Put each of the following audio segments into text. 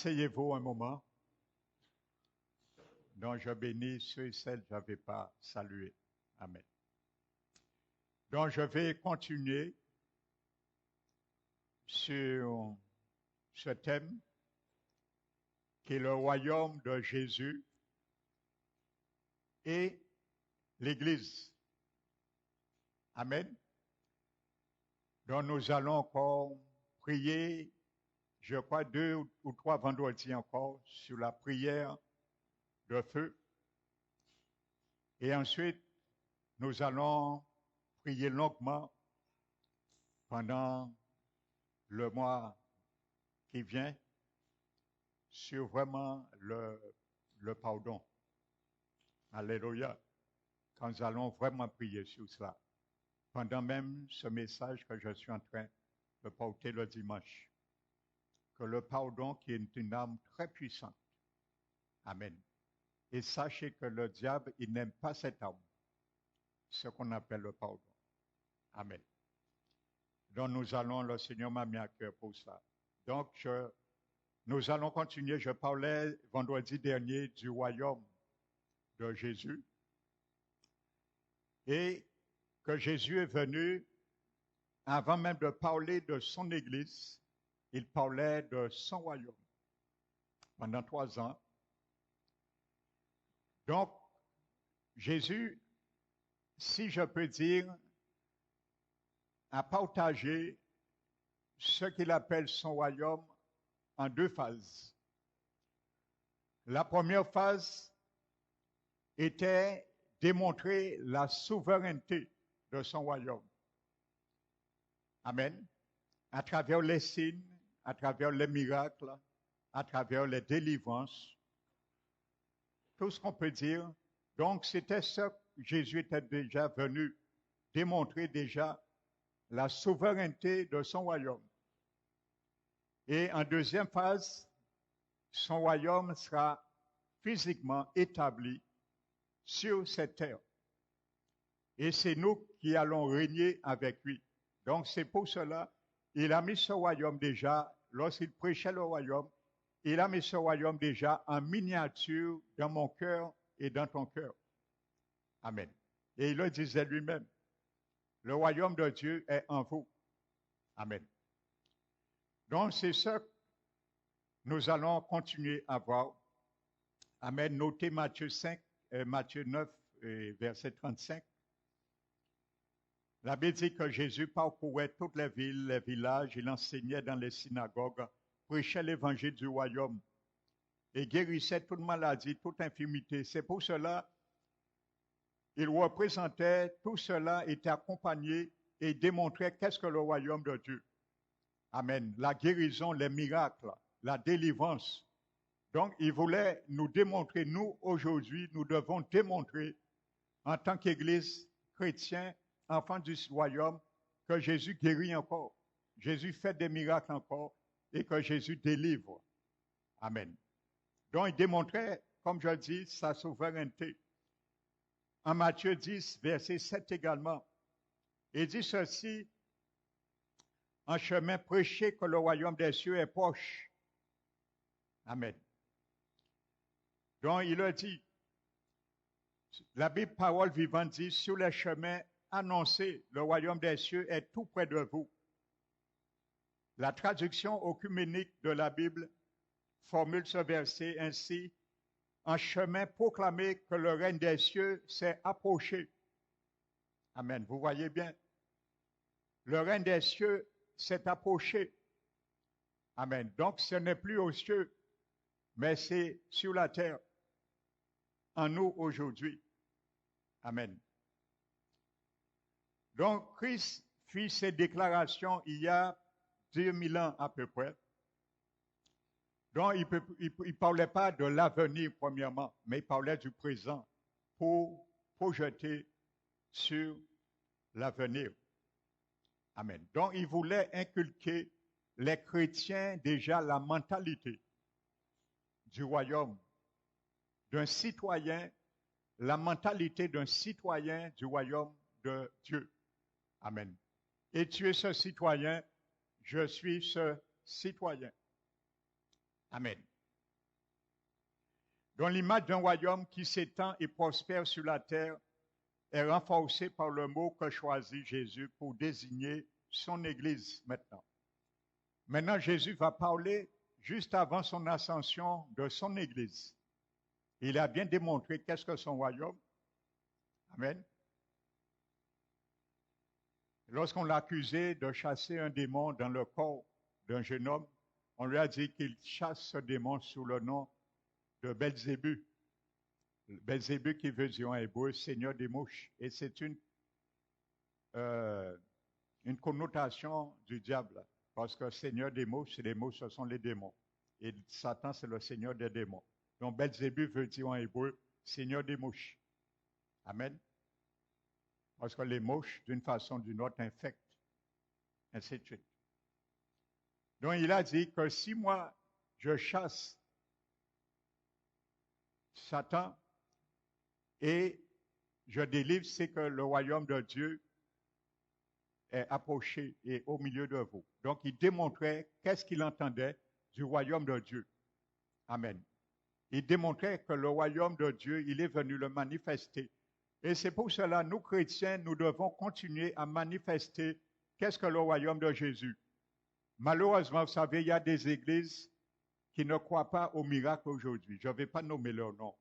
Asseyez-vous un moment, dont je bénis ceux et celles que je n'avais pas salués. Amen. Donc je vais continuer sur ce thème qui est le royaume de Jésus et l'Église. Amen. Donc nous allons encore prier, je crois 2 ou 3 vendredis encore, sur la prière de feu. Et ensuite, nous allons prier longuement pendant le mois qui vient sur vraiment le pardon. Alléluia. Quand nous allons vraiment prier sur cela. Pendant même ce message que je suis en train de porter le dimanche. Que le pardon qui est une âme très puissante. Amen. Et sachez que le diable, il n'aime pas cette âme. Ce qu'on appelle le pardon. Amen. Donc nous allons, le Seigneur m'a mis à cœur pour ça. Donc nous allons continuer. Je parlais vendredi dernier du royaume de Jésus. Et que Jésus est venu, avant même de parler de son Église, il parlait de son royaume pendant 3 ans. Donc, Jésus, si je peux dire, a partagé ce qu'il appelle son royaume en 2 phases. La première phase était démontrer la souveraineté de son royaume. Amen. À travers les signes, à travers les miracles, à travers les délivrances, tout ce qu'on peut dire. Donc, c'était ça que Jésus était déjà venu démontrer déjà la souveraineté de son royaume. Et en deuxième phase, son royaume sera physiquement établi sur cette terre. Et c'est nous qui allons régner avec lui. Donc c'est pour cela, il a mis ce royaume déjà, lorsqu'il prêchait le royaume, il a mis ce royaume déjà en miniature dans mon cœur et dans ton cœur. Amen. Et il le disait lui-même. Le royaume de Dieu est en vous. Amen. Donc, c'est ça que nous allons continuer à voir. Amen. Notez Matthieu 9, verset 35. La Bible dit que Jésus parcourait toutes les villes, les villages, il enseignait dans les synagogues, prêchait l'évangile du royaume et guérissait toute maladie, toute infirmité. C'est pour cela il représentait, tout cela était accompagné et démontrait qu'est-ce que le royaume de Dieu. Amen. La guérison, les miracles, la délivrance. Donc, il voulait nous démontrer, nous, aujourd'hui, nous devons démontrer, en tant qu'Église chrétienne, enfants du royaume, que Jésus guérit encore. Jésus fait des miracles encore et que Jésus délivre. Amen. Donc, il démontrait, comme je le dis, sa souveraineté. En Matthieu 10, verset 7 également, il dit ceci, en chemin prêchez que le royaume des cieux est proche. Amen. Donc il a dit, la Bible parole vivante dit, sur les chemins annoncés, le royaume des cieux est tout près de vous. La traduction œcuménique de la Bible formule ce verset ainsi, en chemin proclamé que le règne des cieux s'est approché. Amen. Vous voyez bien. Le règne des cieux s'est approché. Amen. Donc ce n'est plus aux cieux, mais c'est sur la terre, en nous aujourd'hui. Amen. Donc Christ fit ses déclarations il y a 2000 ans à peu près. Donc, il ne parlait pas de l'avenir, premièrement, mais il parlait du présent pour projeter sur l'avenir. Amen. Donc, il voulait inculquer les chrétiens déjà la mentalité du royaume, d'un citoyen, la mentalité d'un citoyen du royaume de Dieu. Amen. Et tu es ce citoyen, je suis ce citoyen. Amen. dont l'image d'un royaume qui s'étend et prospère sur la terre est renforcée par le mot que choisit Jésus pour désigner son Église maintenant. Maintenant, Jésus va parler juste avant son ascension de son Église. Il a bien démontré qu'est-ce que son royaume. Amen. Lorsqu'on l'a accusé de chasser un démon dans le corps d'un jeune homme, on lui a dit qu'il chasse ce démon sous le nom de Belzébu. Belzébu qui veut dire en hébreu Seigneur des mouches. Et c'est une connotation du diable. Parce que Seigneur des mouches, les mouches, ce sont les démons. Et Satan, c'est le Seigneur des démons. Donc Belzébu veut dire en hébreu Seigneur des mouches. Amen. Parce que les mouches, d'une façon ou d'une autre, infectent. Ainsi de suite. Donc il a dit que si moi, je chasse Satan et je délivre, c'est que le royaume de Dieu est approché et au milieu de vous. Donc il démontrait qu'est-ce qu'il entendait du royaume de Dieu. Amen. Il démontrait que le royaume de Dieu, il est venu le manifester. Et c'est pour cela, nous chrétiens, nous devons continuer à manifester qu'est-ce que le royaume de Jésus. Malheureusement, vous savez, il y a des églises qui ne croient pas au miracle aujourd'hui. Je ne vais pas nommer leur nom.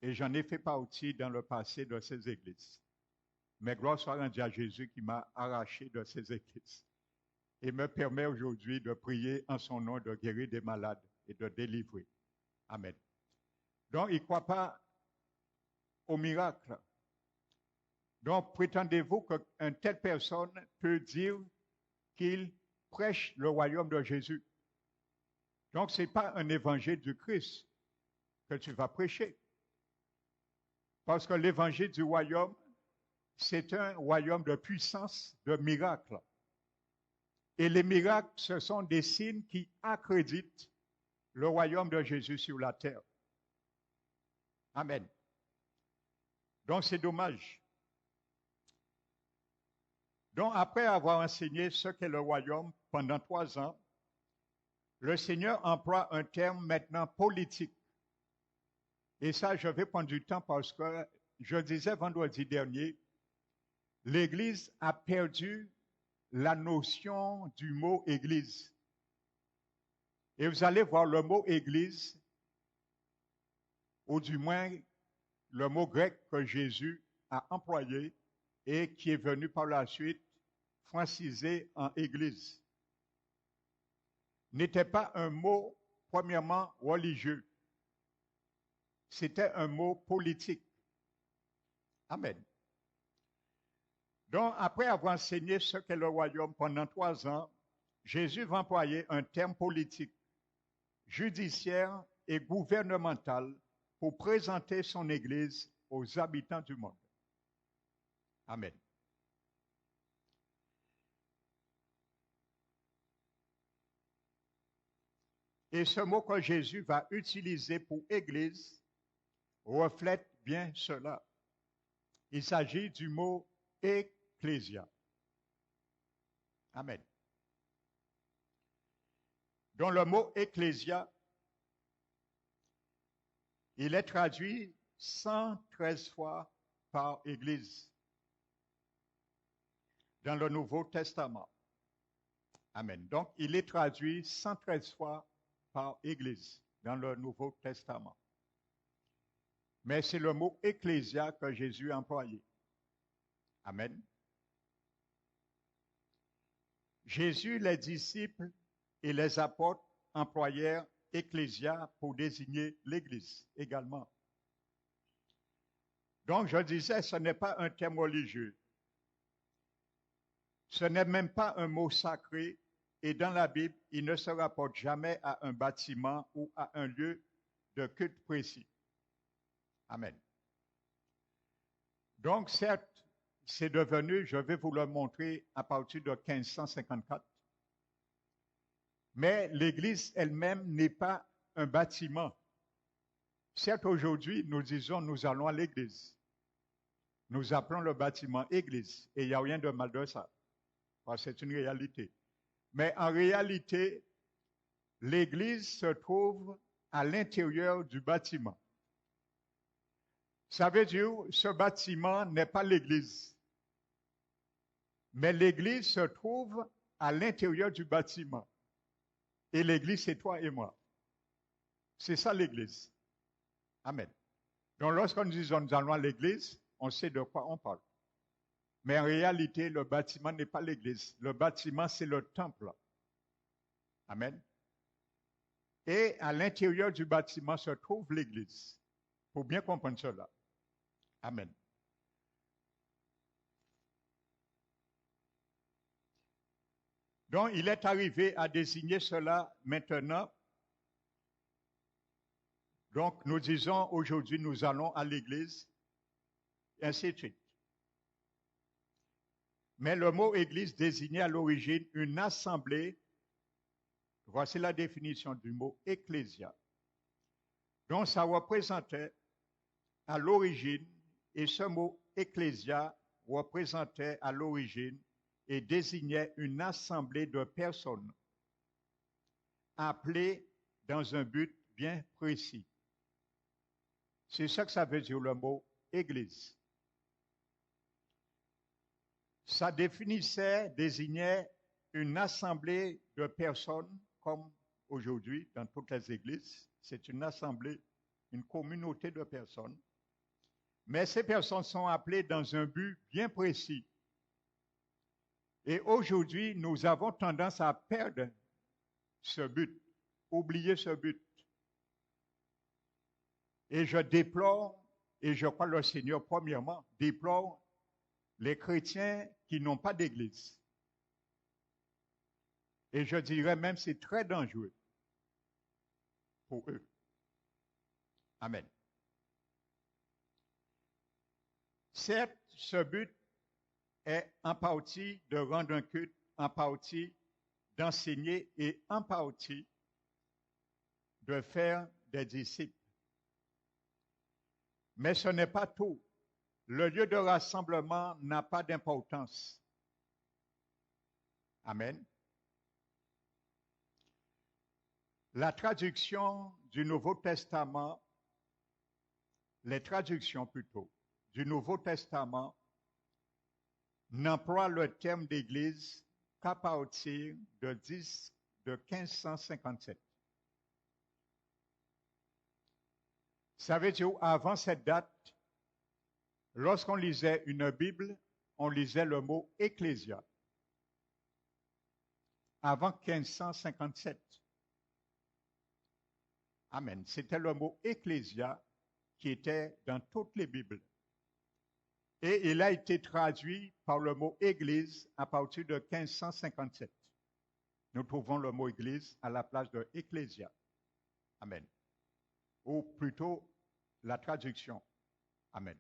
Et j'en ai fait partie dans le passé de ces églises. Mais gloire soit rendue à Jésus qui m'a arraché de ces églises et me permet aujourd'hui de prier en son nom, de guérir des malades et de délivrer. Amen. Donc, il ne croit pas au miracle. Donc, prétendez-vous qu'une telle personne peut dire qu'il prêche le royaume de Jésus? Donc, ce n'est pas un évangile du Christ que tu vas prêcher. Parce que l'évangile du royaume, c'est un royaume de puissance, de miracles. Et les miracles, ce sont des signes qui accréditent le royaume de Jésus sur la terre. Amen. Donc, c'est dommage. Donc, après avoir enseigné ce qu'est le royaume pendant 3 ans, le Seigneur emploie un terme maintenant politique. Et ça, je vais prendre du temps parce que je disais vendredi dernier, l'Église a perdu la notion du mot Église. Et vous allez voir le mot Église, ou du moins le mot grec que Jésus a employé et qui est venu par la suite francisé en Église, n'était pas un mot premièrement religieux, c'était un mot politique. Amen. Donc, après avoir enseigné ce qu'est le royaume pendant 3 ans, Jésus va employer un terme politique, judiciaire et gouvernemental pour présenter son Église aux habitants du monde. Amen. Et ce mot que Jésus va utiliser pour Église reflète bien cela. Il s'agit du mot ecclésia. Amen. Donc le mot ecclésia, il est traduit 113 fois par Église dans le Nouveau Testament. Amen. Donc il est traduit 113 fois par Église dans le Nouveau Testament. Mais c'est le mot ecclésia que Jésus a employé. Amen. Jésus, les disciples et les apôtres employèrent ecclésia pour désigner l'Église également. Donc, je disais, ce n'est pas un terme religieux. Ce n'est même pas un mot sacré. Et dans la Bible, il ne se rapporte jamais à un bâtiment ou à un lieu de culte précis. Amen. Donc, certes, c'est devenu, je vais vous le montrer à partir de 1554, mais l'Église elle-même n'est pas un bâtiment. Certes, aujourd'hui, nous disons, nous allons à l'Église. Nous appelons le bâtiment Église, et il n'y a rien de mal de ça, parce que c'est une réalité. Mais en réalité, l'Église se trouve à l'intérieur du bâtiment. Ça veut dire que ce bâtiment n'est pas l'église, mais l'église se trouve à l'intérieur du bâtiment. Et l'église, c'est toi et moi. C'est ça l'église. Amen. Donc lorsqu'on dit nous allons à l'église, on sait de quoi on parle. Mais en réalité, le bâtiment n'est pas l'église. Le bâtiment, c'est le temple. Amen. Et à l'intérieur du bâtiment se trouve l'église. Il faut bien comprendre cela. Amen. Donc, il est arrivé à désigner cela maintenant. Donc, nous disons aujourd'hui, nous allons à l'église, et ainsi de suite. Mais le mot église désignait à l'origine une assemblée. Voici la définition du mot ecclésia. Donc, ça représentait à l'origine, et ce mot ecclésia représentait à l'origine et désignait une assemblée de personnes appelées dans un but bien précis. C'est ça que ça veut dire le mot église. Ça désignait une assemblée de personnes comme aujourd'hui dans toutes les églises. C'est une assemblée, une communauté de personnes. Mais ces personnes sont appelées dans un but bien précis. Et aujourd'hui, nous avons tendance à perdre ce but, oublier ce but. Et je déplore, et je crois le Seigneur, premièrement, déplore les chrétiens qui n'ont pas d'église. Et je dirais même c'est très dangereux pour eux. Amen. Certes, ce but est en partie de rendre un culte, en partie d'enseigner et en partie de faire des disciples. Mais ce n'est pas tout. Le lieu de rassemblement n'a pas d'importance. Amen. La traduction du Nouveau Testament, les traductions plutôt, du Nouveau Testament n'emploient le terme d'église qu'à partir de 1557. Ça veut dire avant cette date, lorsqu'on lisait une Bible, on lisait le mot ecclésia. Avant 1557. Amen. C'était le mot ecclésia qui était dans toutes les Bibles. Et il a été traduit par le mot église à partir de 1557. Nous trouvons le mot église à la place de ecclésia. Amen. Ou plutôt la traduction. Amen.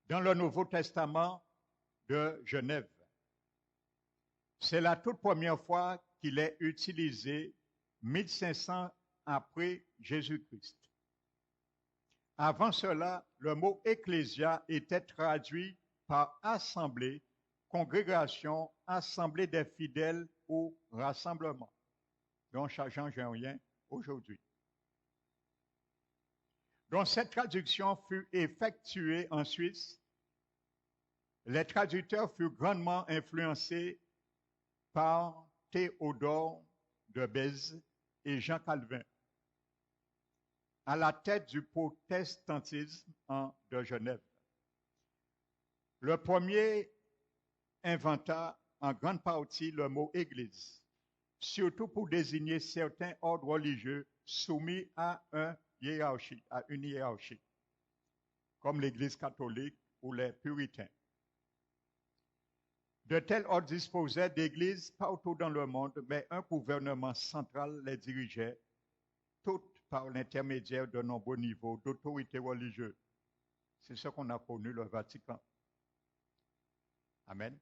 Dans le Nouveau Testament de Genève, c'est la toute première fois qu'il est utilisé 1500 après Jésus-Christ. Avant cela, le mot ecclésia était traduit par assemblée, congrégation, assemblée des fidèles ou rassemblement. Donc, ça ne change rien aujourd'hui. Donc, cette traduction fut effectuée en Suisse. Les traducteurs furent grandement influencés par Théodore de Bèze et Jean Calvin, à la tête du protestantisme de Genève. Le premier inventa en grande partie le mot église, surtout pour désigner certains ordres religieux soumis à une hiérarchie, comme l'Église catholique ou les puritains. De tels ordres disposaient d'églises partout dans le monde, mais un gouvernement central les dirigeait, toutes par l'intermédiaire de nombreux niveaux d'autorité religieuse. C'est ce qu'on a connu le Vatican. Amen.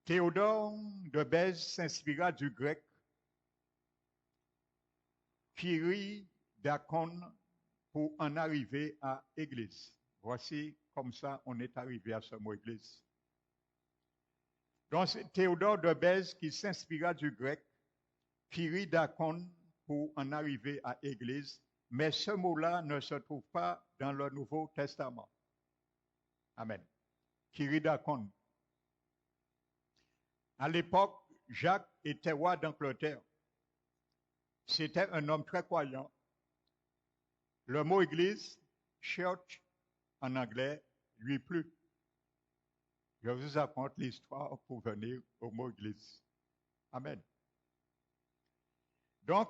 Théodore de Bèze s'inspira du grec kyriakon pour en arriver à église. Voici comme ça on est arrivé à ce mot église. Donc c'est Théodore de Bèze qui s'inspira du grec Kyriakon pour en arriver à Église, mais ce mot-là ne se trouve pas dans le Nouveau Testament. Amen. Kyriakon. À l'époque, Jacques était roi d'Angleterre. C'était un homme très croyant. Le mot Église, church en anglais, lui plut. Je vous raconte l'histoire pour venir au mot Église. Amen. Donc,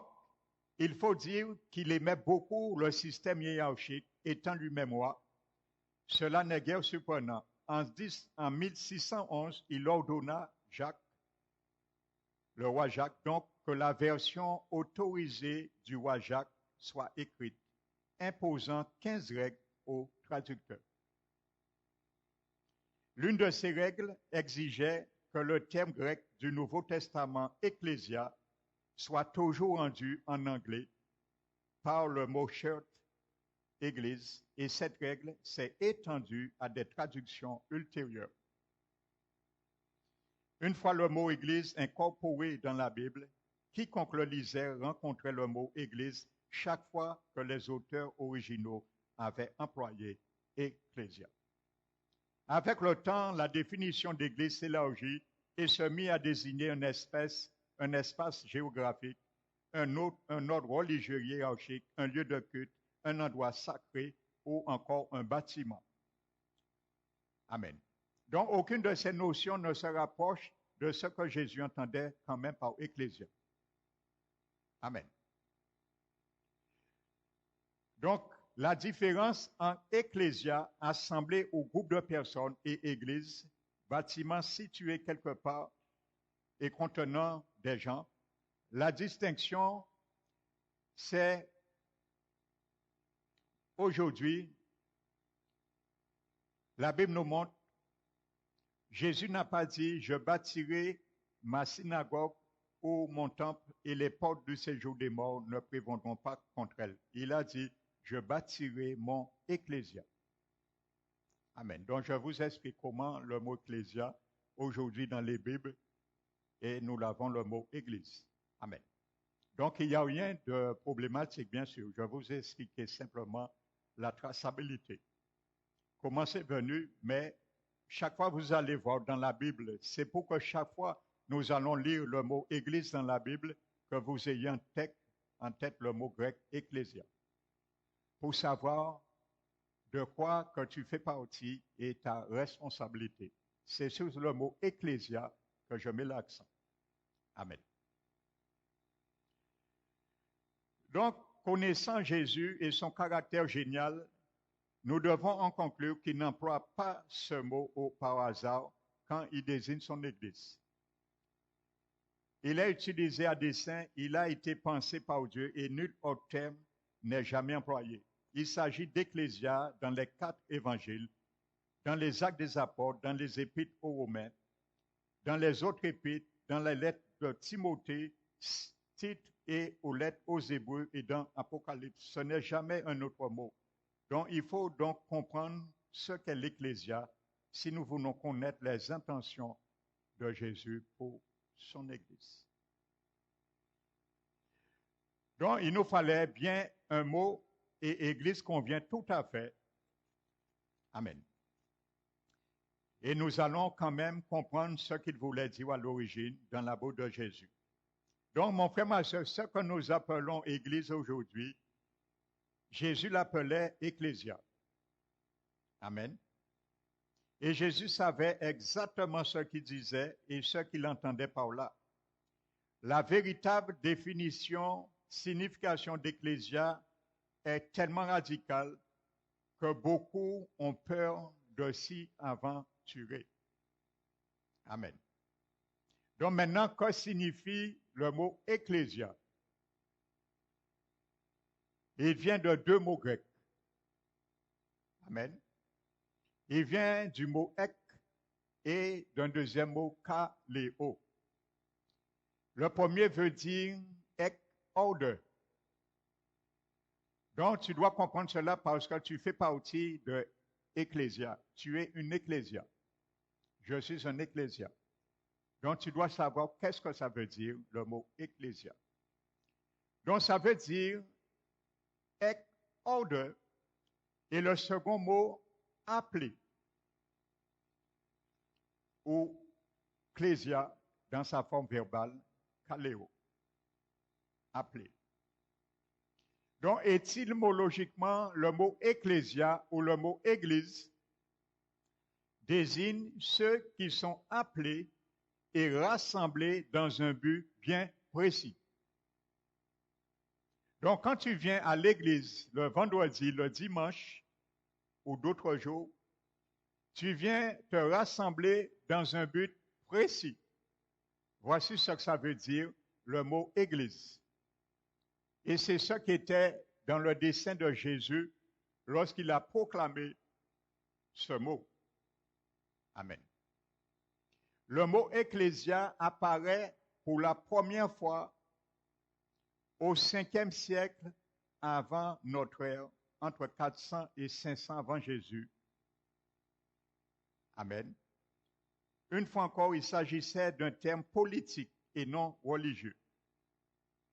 il faut dire qu'il aimait beaucoup le système hiérarchique, étant lui-même roi. Cela n'est guère surprenant. En 1611, il ordonna le roi Jacques, donc que la version autorisée du roi Jacques soit écrite, imposant 15 règles aux traducteurs. L'une de ces règles exigeait que le terme grec du Nouveau Testament ecclésia soit toujours rendu en anglais par le mot church, église, et cette règle s'est étendue à des traductions ultérieures. Une fois le mot église incorporé dans la Bible, quiconque le lisait rencontrait le mot église chaque fois que les auteurs originaux avaient employé ecclésia. Avec le temps, la définition d'église s'élargit et se mit à désigner un espace géographique, un ordre religieux hiérarchique, un lieu de culte, un endroit sacré ou encore un bâtiment. Amen. Donc, aucune de ces notions ne se rapproche de ce que Jésus entendait quand même par ecclésia. Amen. Donc, la différence entre ecclésia, assemblée ou groupe de personnes, et église, bâtiment situé quelque part et contenant des gens, la distinction, c'est aujourd'hui, la Bible nous montre, Jésus n'a pas dit, je bâtirai ma synagogue ou mon temple et les portes du séjour des morts ne prévaudront pas contre elle. Il a dit, je bâtirai mon ecclésia. Amen. Donc, je vous explique comment le mot ecclésia, aujourd'hui dans les Bibles, et nous l'avons le mot église. Amen. Donc, il n'y a rien de problématique, bien sûr. Je vais vous expliquer simplement la traçabilité. Comment c'est venu, mais chaque fois que vous allez voir dans la Bible, c'est pour que chaque fois nous allons lire le mot église dans la Bible, que vous ayez en tête le mot grec ecclésia. Pour savoir de quoi que tu fais partie et ta responsabilité. C'est sur le mot ecclésia que je mets l'accent. Amen. Donc, connaissant Jésus et son caractère génial, nous devons en conclure qu'il n'emploie pas ce mot par hasard quand il désigne son Église. Il est utilisé à dessein, il a été pensé par Dieu et nul autre terme n'est jamais employé. Il s'agit d'ecclésia dans les 4 évangiles, dans les actes des apôtres, dans les épîtres aux Romains, dans les autres épîtres, dans les lettres de Timothée, Tite et aux lettres aux Hébreux et dans Apocalypse. Ce n'est jamais un autre mot. Donc, il faut donc comprendre ce qu'est l'ecclésia si nous voulons connaître les intentions de Jésus pour son Église. Donc, il nous fallait bien un mot et Église convient tout à fait. Amen. Et nous allons quand même comprendre ce qu'il voulait dire à l'origine dans la bouche de Jésus. Donc, mon frère, ma soeur, ce que nous appelons Église aujourd'hui, Jésus l'appelait Ecclésia. Amen. Et Jésus savait exactement ce qu'il disait et ce qu'il entendait par là. La véritable définition, signification d'Ecclésia est tellement radicale que beaucoup ont peur de s'y aventurer. Amen. Donc maintenant, que signifie le mot Ecclésia? Il vient de 2 mots grecs. Amen. Il vient du mot ek et d'un deuxième mot kaléo. Le premier veut dire ek, order. Donc tu dois comprendre cela parce que tu fais partie de Ecclésia. Tu es une Ecclésia. Je suis un Ecclésia. Donc tu dois savoir qu'est-ce que ça veut dire le mot Ecclésia. Donc ça veut dire ek order et le second mot appeler ou ecclésia dans sa forme verbale, kaleo, appeler. Donc étymologiquement, le mot ecclésia ou le mot église désigne ceux qui sont appelés et rassemblés dans un but bien précis. Donc, quand tu viens à l'église le vendredi, le dimanche ou d'autres jours, tu viens te rassembler dans un but précis. Voici ce que ça veut dire, le mot église. Et c'est ce qui était dans le dessein de Jésus lorsqu'il a proclamé ce mot. Amen. Le mot ecclésia apparaît pour la première fois au 5e siècle avant notre ère, entre 400 et 500 avant Jésus. Amen. Une fois encore, il s'agissait d'un terme politique et non religieux.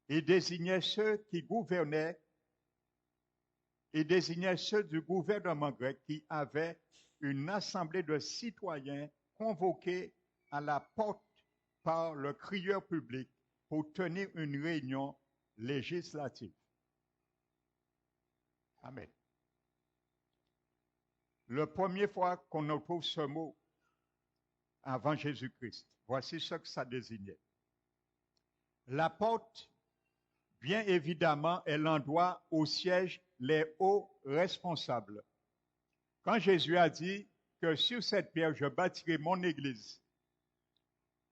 Il désignait ceux qui gouvernaient, il désignait ceux du gouvernement grec qui avaient une assemblée de citoyens convoqués à la porte par le crieur public pour tenir une réunion législative. Amen. La première fois qu'on trouve ce mot avant Jésus-Christ, voici ce que ça désignait. La porte, bien évidemment, est l'endroit où siègent les hauts responsables. Quand Jésus a dit que sur cette pierre, je bâtirai mon église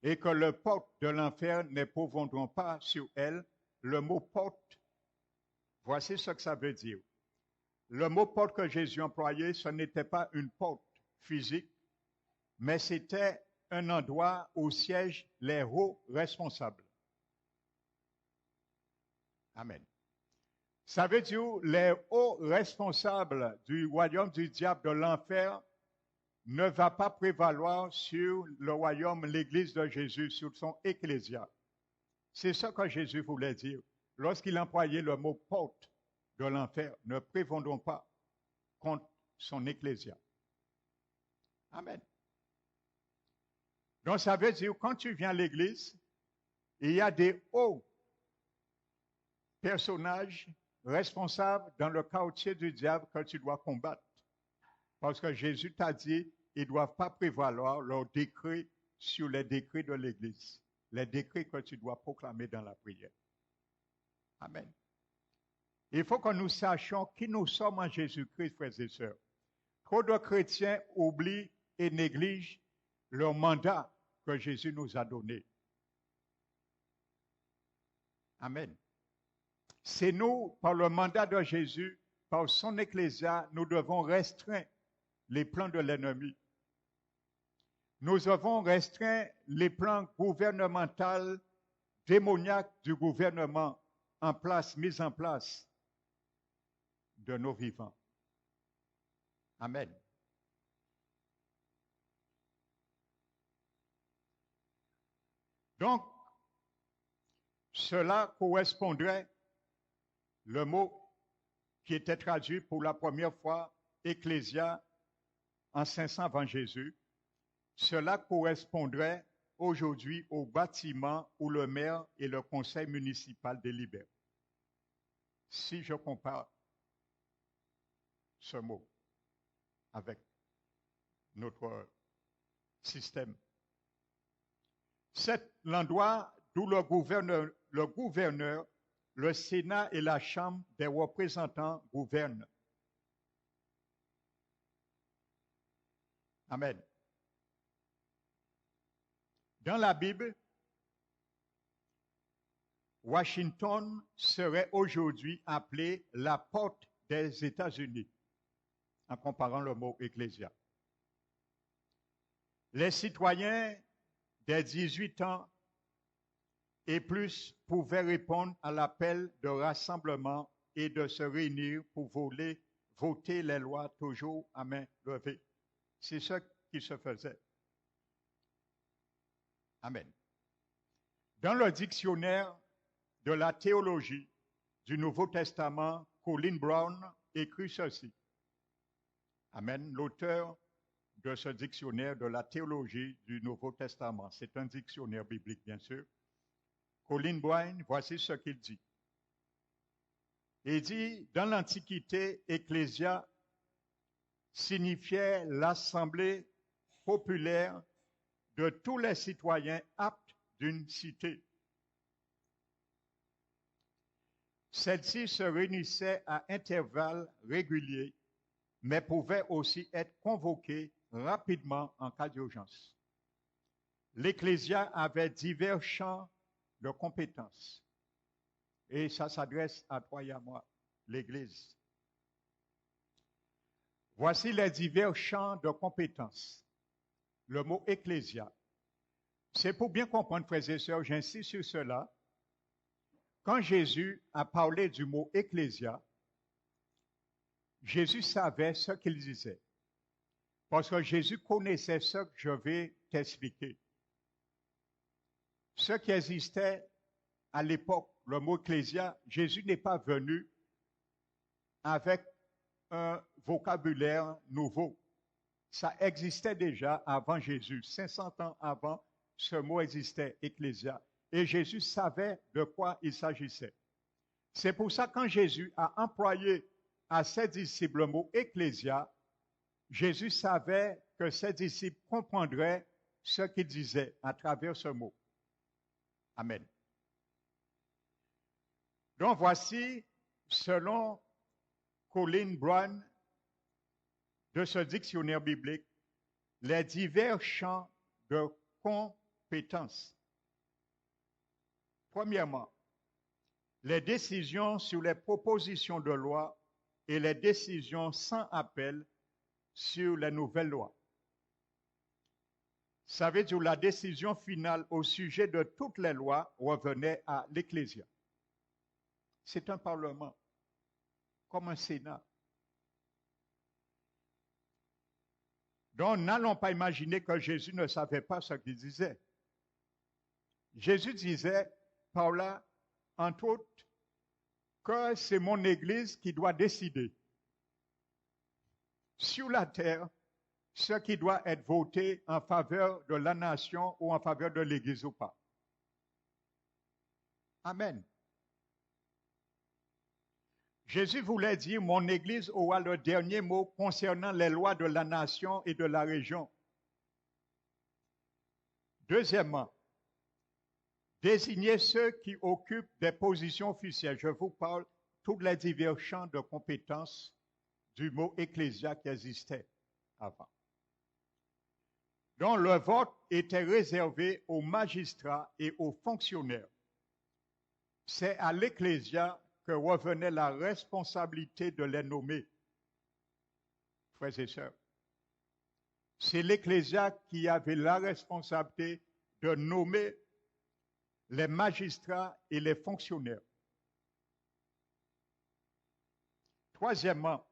et que les portes de l'enfer ne pourront pas sur elle, le mot porte, voici ce que ça veut dire. Le mot porte que Jésus employait, ce n'était pas une porte physique, mais c'était un endroit où siègent les hauts responsables. Amen. Ça veut dire les hauts responsables du royaume du diable de l'enfer ne va pas prévaloir sur le royaume, l'église de Jésus, sur son ecclésia. C'est ce que Jésus voulait dire. Lorsqu'il employait le mot porte de l'enfer, ne prévendons pas contre son ecclésia. Amen. Donc ça veut dire, quand tu viens à l'église, il y a des hauts personnages responsables dans le quartier du diable que tu dois combattre. Parce que Jésus t'a dit, ils ne doivent pas prévaloir leurs décrets sur les décrets de l'Église, les décrets que tu dois proclamer dans la prière. Amen. Il faut que nous sachions qui nous sommes en Jésus-Christ, frères et sœurs. Trop de chrétiens oublient et négligent leur mandat que Jésus nous a donné. Amen. C'est nous, par le mandat de Jésus, par son ecclésia, nous devons restreindre les plans de l'ennemi. Nous avons restreint les plans gouvernementaux, démoniaques du gouvernement en place, mis en place de nos vivants. Amen. Donc, cela correspondrait, le mot qui était traduit pour la première fois, ecclésia, en 500 avant Jésus, cela correspondrait aujourd'hui au bâtiment où le maire et le conseil municipal délibèrent. Si je compare ce mot avec notre système, c'est l'endroit d'où le gouverneur, le Sénat et la Chambre des représentants gouvernent. Amen. Dans la Bible, Washington serait aujourd'hui appelée la porte des États-Unis, en comparant le mot ecclésia. Les citoyens des 18 ans et plus pouvaient répondre à l'appel de rassemblement et de se réunir pour voter les lois toujours à main levée. C'est ce qui se faisait. Amen. Dans le dictionnaire de la théologie, du Nouveau Testament, Colin Brown, écrit ceci. Amen. L'auteur de ce dictionnaire de la théologie du Nouveau Testament. C'est un dictionnaire biblique, bien sûr. Colin Brown, voici ce qu'il dit. Il dit, dans l'Antiquité, ecclésia signifiait l'assemblée populaire de tous les citoyens aptes d'une cité. Celle-ci se réunissait à intervalles réguliers, mais pouvait aussi être convoquée rapidement en cas d'urgence. L'ecclésia avait divers champs de compétences. Et ça s'adresse à toi et à moi, l'Église. Voici les divers champs de compétences. Le mot ecclésia. C'est pour bien comprendre, frères et sœurs, j'insiste sur cela. Quand Jésus a parlé du mot ecclésia, Jésus savait ce qu'il disait. Parce que Jésus connaissait ce que je vais t'expliquer. Ce qui existait à l'époque, le mot ecclésia, Jésus n'est pas venu avec un vocabulaire nouveau. Ça existait déjà avant Jésus. 500 ans avant, ce mot existait, ecclésia. Et Jésus savait de quoi il s'agissait. C'est pour ça que quand Jésus a employé à ses disciples le mot ecclésia, Jésus savait que ses disciples comprendraient ce qu'il disait à travers ce mot. Amen. Donc voici, selon Colin Brown, de ce dictionnaire biblique, les divers champs de compétences. Premièrement, les décisions sur les propositions de loi et les décisions sans appel sur les nouvelles lois. Ça veut dire que la décision finale au sujet de toutes les lois revenait à l'Ecclésia. C'est un parlement, comme un Sénat. Donc, n'allons pas imaginer que Jésus ne savait pas ce qu'il disait. Jésus disait par là, entre autres, que c'est mon Église qui doit décider sur la terre ce qui doit être voté en faveur de la nation ou en faveur de l'Église ou pas. Amen. Jésus voulait dire, mon Église aura le dernier mot concernant les lois de la nation et de la région. Deuxièmement, désigner ceux qui occupent des positions officielles. Je vous parle tous les divers champs de compétences du mot ecclésia qui existait avant. Donc le vote était réservé aux magistrats et aux fonctionnaires. C'est à l'ecclésia que revenait la responsabilité de les nommer. Frères et sœurs, c'est l'ecclésia qui avait la responsabilité de nommer les magistrats et les fonctionnaires. Troisièmement,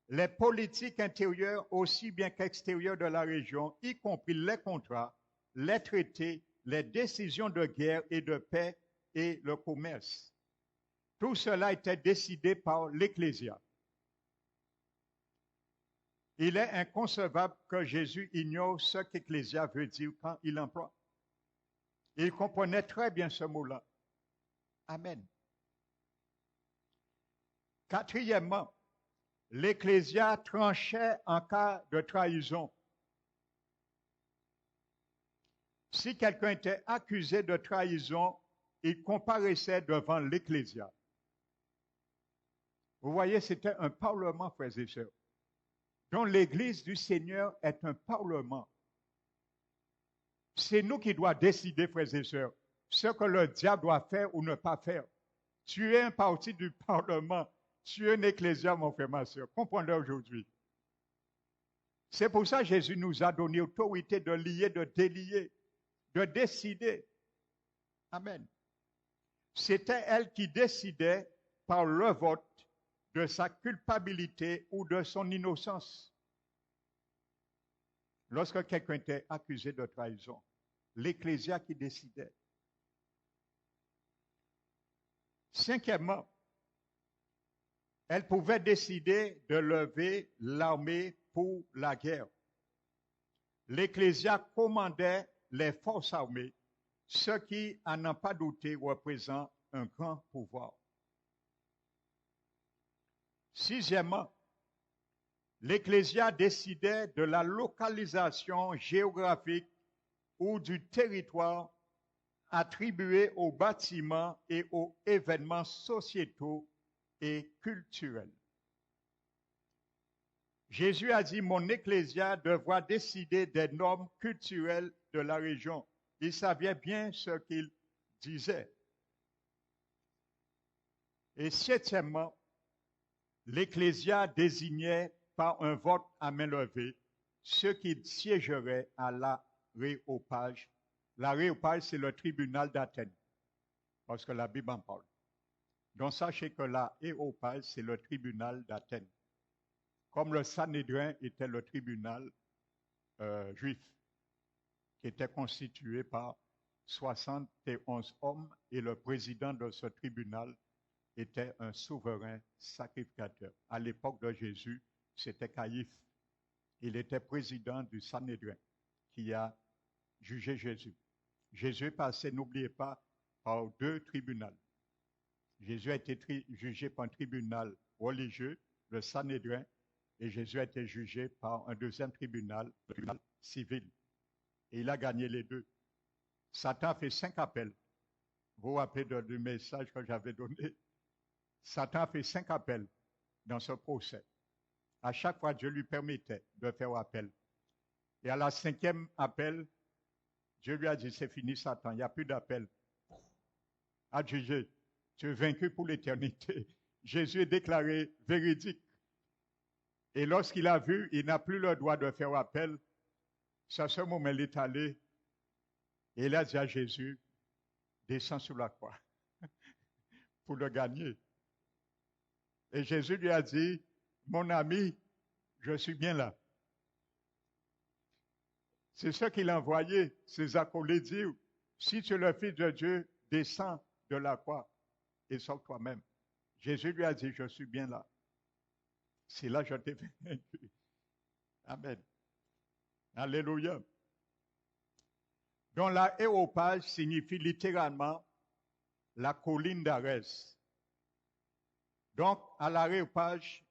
les politiques intérieures aussi bien qu'extérieures de la région, y compris les contrats, les traités, les décisions de guerre et de paix et le commerce. Tout cela était décidé par l'Ecclésia. Il est inconcevable que Jésus ignore ce qu'Ecclésia veut dire quand il emploie. Il comprenait très bien ce mot-là. Amen. Quatrièmement, l'Ecclésia tranchait en cas de trahison. Si quelqu'un était accusé de trahison, il comparaissait devant l'Ecclésia. Vous voyez, c'était un parlement, frères et sœurs. Donc l'Église du Seigneur est un parlement. C'est nous qui devons décider, frères et sœurs, ce que le diable doit faire ou ne pas faire. Tu es un parti du parlement. Tu es un ecclésia, mon frère, ma sœur. Comprenez aujourd'hui. C'est pour ça que Jésus nous a donné l'autorité de lier, de délier, de décider. Amen. C'était elle qui décidait par le vote de sa culpabilité ou de son innocence. Lorsque quelqu'un était accusé de trahison, l'Ecclésia qui décidait. Cinquièmement, Elle pouvait décider de lever l'armée pour la guerre. L'Ecclésia commandait les forces armées, ce qui, à n'en pas douter, représente un grand pouvoir. Sixièmement, l'Ecclésia décidait de la localisation géographique ou du territoire attribué aux bâtiments et aux événements sociétaux et culturels. Jésus a dit, mon ecclésia devra décider des normes culturelles de la région. Il savait bien ce qu'il disait. Et septièmement, l'ecclésia désignait par un vote à main levée ceux qui siégeraient à l'Aréopage. L'Aréopage, c'est le tribunal d'Athènes, parce que la Bible en parle. Donc sachez que l'Aréopage, c'est le tribunal d'Athènes. Comme le Sanhédrin était le tribunal juif, qui était constitué par 71 hommes, et le président de ce tribunal était un souverain sacrificateur. À l'époque de Jésus, c'était Caïphe. Il était président du Sanhédrin qui a jugé Jésus. Jésus est passé, n'oubliez pas, par deux tribunaux. Jésus a été jugé par un tribunal religieux, le Sanhédrin, et Jésus a été jugé par un deuxième tribunal, le tribunal civil. Et il a gagné les deux. Satan a fait 5 appels. Vous vous rappelez du message que j'avais donné? Satan a fait 5 appels dans ce procès. À chaque fois, Dieu lui permettait de faire appel. Et à la 5e appel, Dieu lui a dit, c'est fini Satan, il n'y a plus d'appel. À juger, tu es vaincu pour l'éternité. Jésus est déclaré véridique. Et lorsqu'il a vu, il n'a plus le droit de faire appel. C'est à ce moment il est allé et il a dit à Jésus, descends sur la croix pour le gagner. Et Jésus lui a dit, mon ami, je suis bien là. C'est ce qu'il a envoyé, ses acolytes dire, si tu es le Fils de Dieu, descends de la croix et sors toi-même. Jésus lui a dit, je suis bien là. C'est là que je t'ai vaincu. Amen. Alléluia. Donc l'aéropage signifie littéralement la colline d'Arès. Donc à l'aéropage,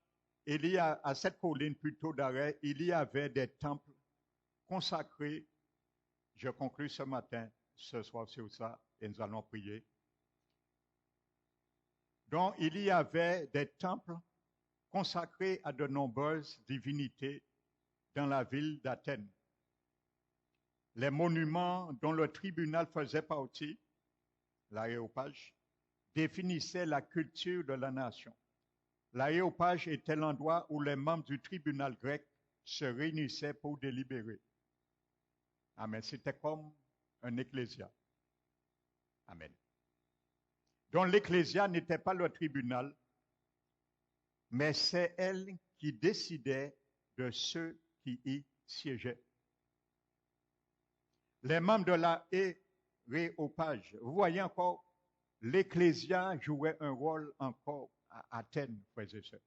à cette colline plutôt d'Arès, il y avait des temples consacrés. Je conclus ce matin, ce soir sur ça, et nous allons prier. Donc il y avait des temples consacrés à de nombreuses divinités dans la ville d'Athènes. Les monuments dont le tribunal faisait partie, l'aréopage, définissaient la culture de la nation. L'aréopage était l'endroit où les membres du tribunal grec se réunissaient pour délibérer. Amen. C'était comme un ecclésia. Amen. Donc l'ecclésia n'était pas le tribunal, mais c'est elle qui décidait de ceux qui y siégeaient. Les membres de l'aréopage, vous voyez encore, l'ecclésia jouait un rôle encore à Athènes, frères et sœurs.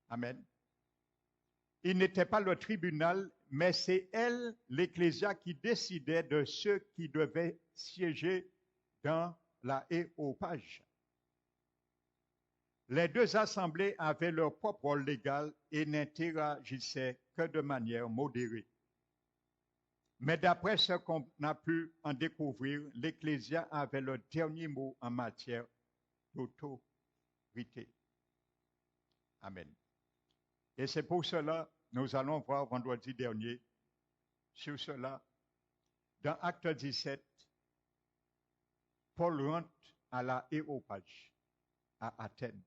Amen. Il n'était pas le tribunal, mais c'est elle, l'ecclésia, qui décidait de ceux qui devaient siéger dans l'aréopage. Les deux assemblées avaient leur propre rôle légal et n'interagissaient que de manière modérée. Mais d'après ce qu'on a pu en découvrir, l'Ecclésia avait le dernier mot en matière d'autorité. Amen. Et c'est pour cela, nous allons voir vendredi dernier sur cela. Dans Acte 17, Paul rentre à l'aréopage à Athènes.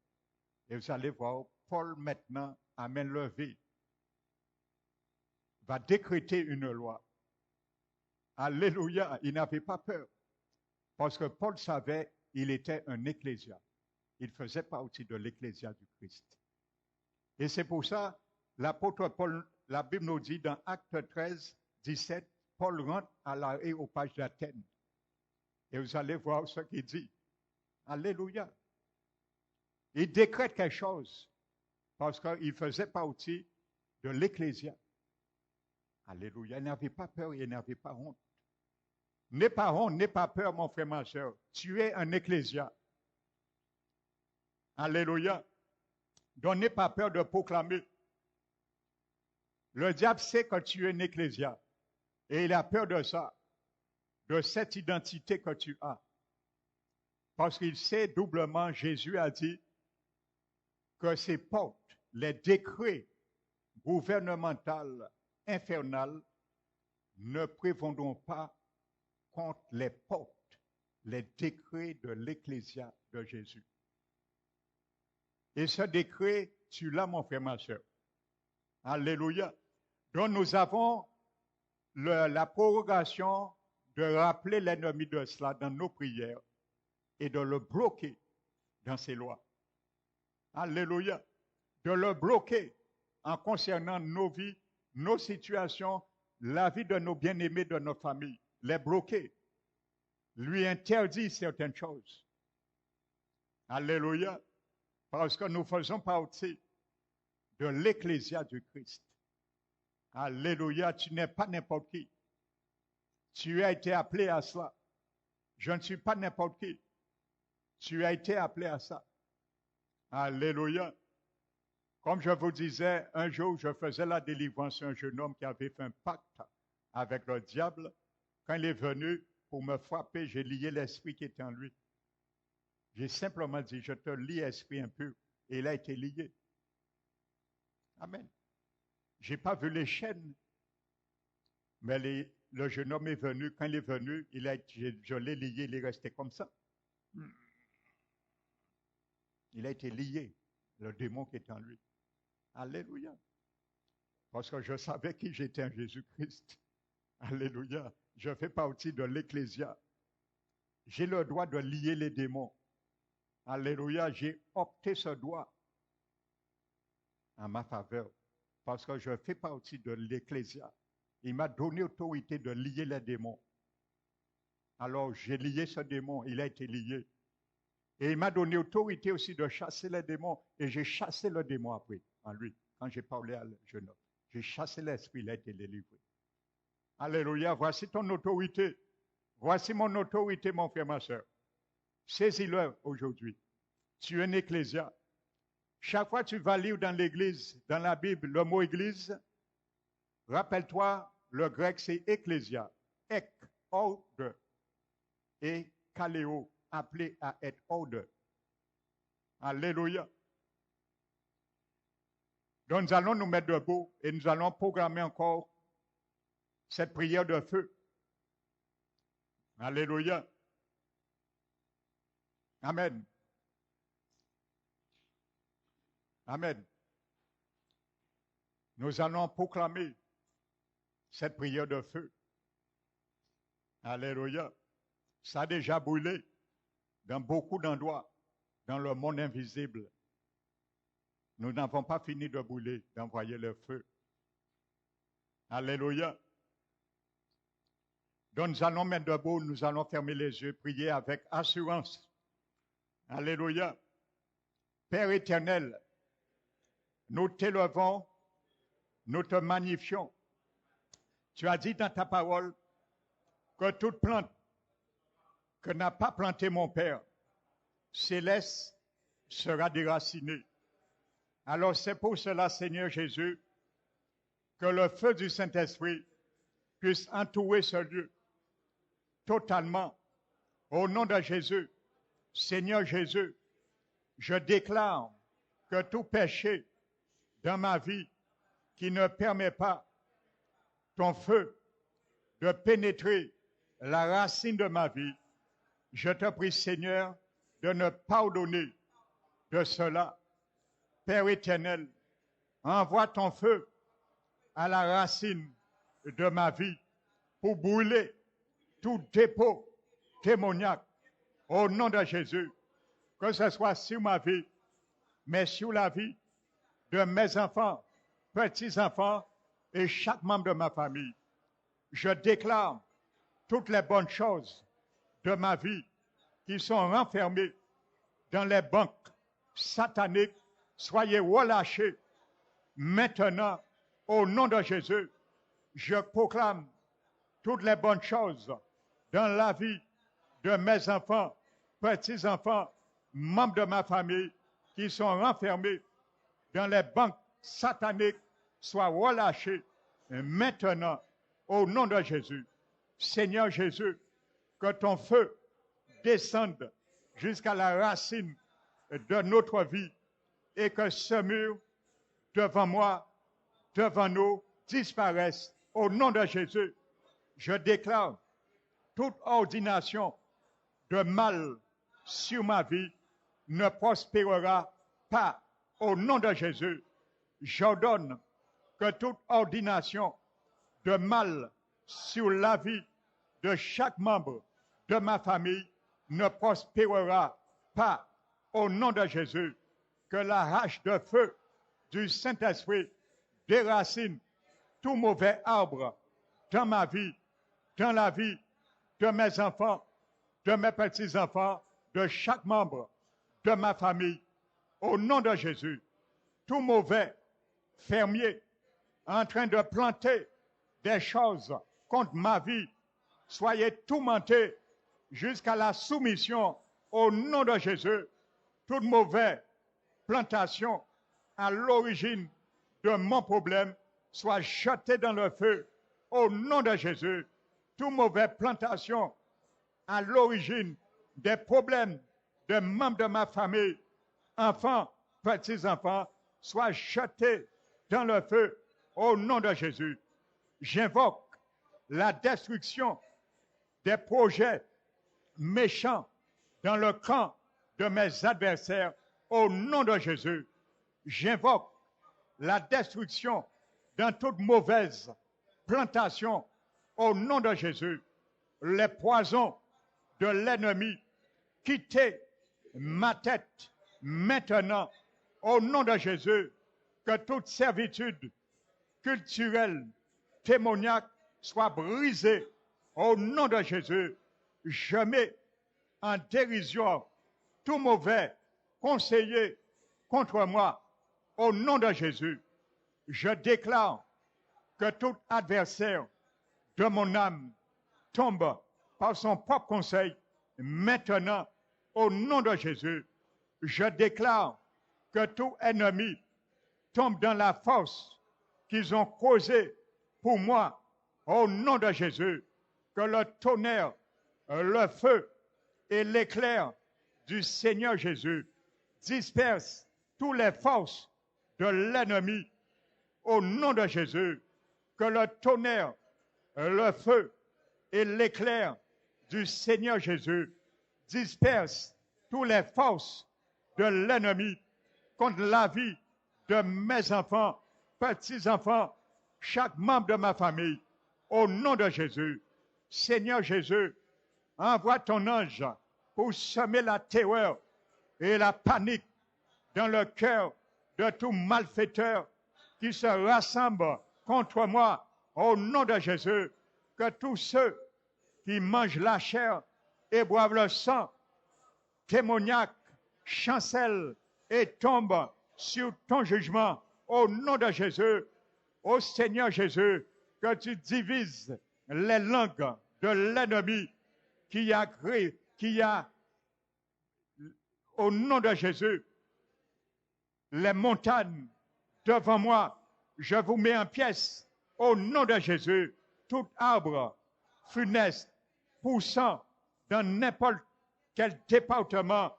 Et vous allez voir, Paul maintenant, à main levée, va décréter une loi. Alléluia, il n'avait pas peur. Parce que Paul savait, il était un ecclésia. Il faisait partie de l'ecclésia du Christ. Et c'est pour ça, l'apôtre Paul, la Bible nous dit dans Acte 13, 17, Paul rentre à l'aréopage d'Athènes. Et vous allez voir ce qu'il dit. Alléluia. Il décrète quelque chose parce qu'il faisait partie de l'Ecclésia. Alléluia. Il n'avait pas peur, il n'avait pas honte. N'aie pas honte, n'aie pas peur, mon frère, ma soeur. Tu es un Ecclésia. Alléluia. Donc n'aie pas peur de proclamer. Le diable sait que tu es un Ecclésia. Et il a peur de ça, de cette identité que tu as. Parce qu'il sait doublement, Jésus a dit que ces portes, les décrets gouvernementaux infernaux ne prévaudront pas contre les portes, les décrets de l'Ecclésia de Jésus. Et ce décret, tu l'as, mon frère, ma soeur. Alléluia. Donc nous avons la prorogation de rappeler l'ennemi de cela dans nos prières et de le bloquer dans ses lois. Alléluia. De le bloquer en concernant nos vies, nos situations, la vie de nos bien-aimés, de nos familles. Les bloquer. Lui interdire certaines choses. Alléluia. Parce que nous faisons partie de l'Ecclésia du Christ. Alléluia. Tu n'es pas n'importe qui. Tu as été appelé à cela. Je ne suis pas n'importe qui. Tu as été appelé à ça. Alléluia. Comme je vous disais, un jour, je faisais la délivrance à un jeune homme qui avait fait un pacte avec le diable. Quand il est venu pour me frapper, j'ai lié l'esprit qui était en lui. J'ai simplement dit, je te lie esprit impur. Et il a été lié. Amen. Je n'ai pas vu les chaînes, mais le jeune homme est venu. Quand il est venu, je l'ai lié, il est resté comme ça. Il a été lié, le démon qui est en lui. Alléluia. Parce que je savais qui j'étais en Jésus-Christ. Alléluia. Je fais partie de l'Ecclésia. J'ai le droit de lier les démons. Alléluia. J'ai opté ce droit en ma faveur. Parce que je fais partie de l'Ecclésia. Il m'a donné autorité de lier les démons. Alors j'ai lié ce démon. Il a été lié. Et il m'a donné autorité aussi de chasser les démons. Et j'ai chassé le démon après, en lui, quand j'ai parlé à le jeune homme. J'ai chassé l'esprit, il a été délivré. Alléluia, voici ton autorité. Voici mon autorité, mon frère, ma soeur. Saisis-le aujourd'hui. Tu es un ecclésia. Chaque fois que tu vas lire dans l'église, dans la Bible, le mot église, rappelle-toi, le grec c'est ecclésia. Ek, ordre. Et kaléo, appelé à être ordre. Alléluia. Donc nous allons nous mettre debout et nous allons programmer encore cette prière de feu. Alléluia. Amen. Amen. Nous allons proclamer cette prière de feu. Alléluia. Ça a déjà brûlé dans beaucoup d'endroits, dans le monde invisible. Nous n'avons pas fini de brûler, d'envoyer le feu. Alléluia. Donc nous allons mettre debout, nous allons fermer les yeux, prier avec assurance. Alléluia. Père éternel, nous t'élevons, nous te magnifions. Tu as dit dans ta parole que toute plante que n'a pas planté mon Père céleste sera déracinée. Alors c'est pour cela, Seigneur Jésus, que le feu du Saint-Esprit puisse entourer ce lieu totalement. Au nom de Jésus, Seigneur Jésus, je déclare que tout péché dans ma vie qui ne permet pas ton feu de pénétrer la racine de ma vie, je te prie, Seigneur, de ne pardonner de cela. Père éternel, envoie ton feu à la racine de ma vie pour brûler tout dépôt démoniaque au nom de Jésus, que ce soit sur ma vie, mais sur la vie de mes enfants, petits-enfants et chaque membre de ma famille. Je déclare toutes les bonnes choses de ma vie qui sont renfermées dans les banques sataniques, soyez relâchés. Maintenant, au nom de Jésus, je proclame toutes les bonnes choses dans la vie de mes enfants, petits-enfants, membres de ma famille qui sont renfermés dans les banques sataniques, soient relâchés maintenant au nom de Jésus. Seigneur Jésus, que ton feu descende jusqu'à la racine de notre vie et que ce mur devant moi, devant nous, disparaisse au nom de Jésus. Je déclare toute ordination de mal sur ma vie ne prospérera pas au nom de Jésus. J'ordonne que toute ordination de mal sur la vie de chaque membre de ma famille ne prospérera pas au nom de Jésus. Que la hache de feu du Saint-Esprit déracine tout mauvais arbre dans ma vie, dans la vie de mes enfants, de mes petits-enfants, de chaque membre de ma famille. Au nom de Jésus, tout mauvais fermier en train de planter des choses contre ma vie, soyez tourmentés jusqu'à la soumission au nom de Jésus. Toute mauvaise plantation à l'origine de mon problème soit jetée dans le feu au nom de Jésus. Toute mauvaise plantation à l'origine des problèmes de membres de ma famille, enfants, petits-enfants, soit jetée dans le feu au nom de Jésus. J'invoque la destruction des projets méchants dans le camp de mes adversaires au nom de Jésus. J'invoque la destruction dans toute mauvaise plantation au nom de Jésus. Les poisons de l'ennemi, quittez ma tête maintenant au nom de Jésus. Que toute servitude culturelle, démoniaque soit brisée au nom de Jésus. Je mets en dérision tout mauvais conseiller contre moi au nom de Jésus. Je déclare que tout adversaire de mon âme tombe par son propre conseil maintenant au nom de Jésus. Je déclare que tout ennemi tombe dans la force qu'ils ont causée pour moi au nom de Jésus. Que le tonnerre, le feu et l'éclair du Seigneur Jésus dispersent toutes les forces de l'ennemi au nom de Jésus. Que le tonnerre, le feu et l'éclair du Seigneur Jésus dispersent toutes les forces de l'ennemi contre la vie de mes enfants, petits-enfants, chaque membre de ma famille, au nom de Jésus. Seigneur Jésus, envoie ton ange pour semer la terreur et la panique dans le cœur de tout malfaiteur qui se rassemble contre moi, au nom de Jésus. Que tous ceux qui mangent la chair et boivent le sang démoniaque chancellent et tombent sur ton jugement au nom de Jésus. Ô Seigneur Jésus, que tu divises les langues de l'ennemi qui a, au nom de Jésus, les montagnes devant moi. Je vous mets en pièces au nom de Jésus. Tout arbre funeste poussant dans n'importe quel département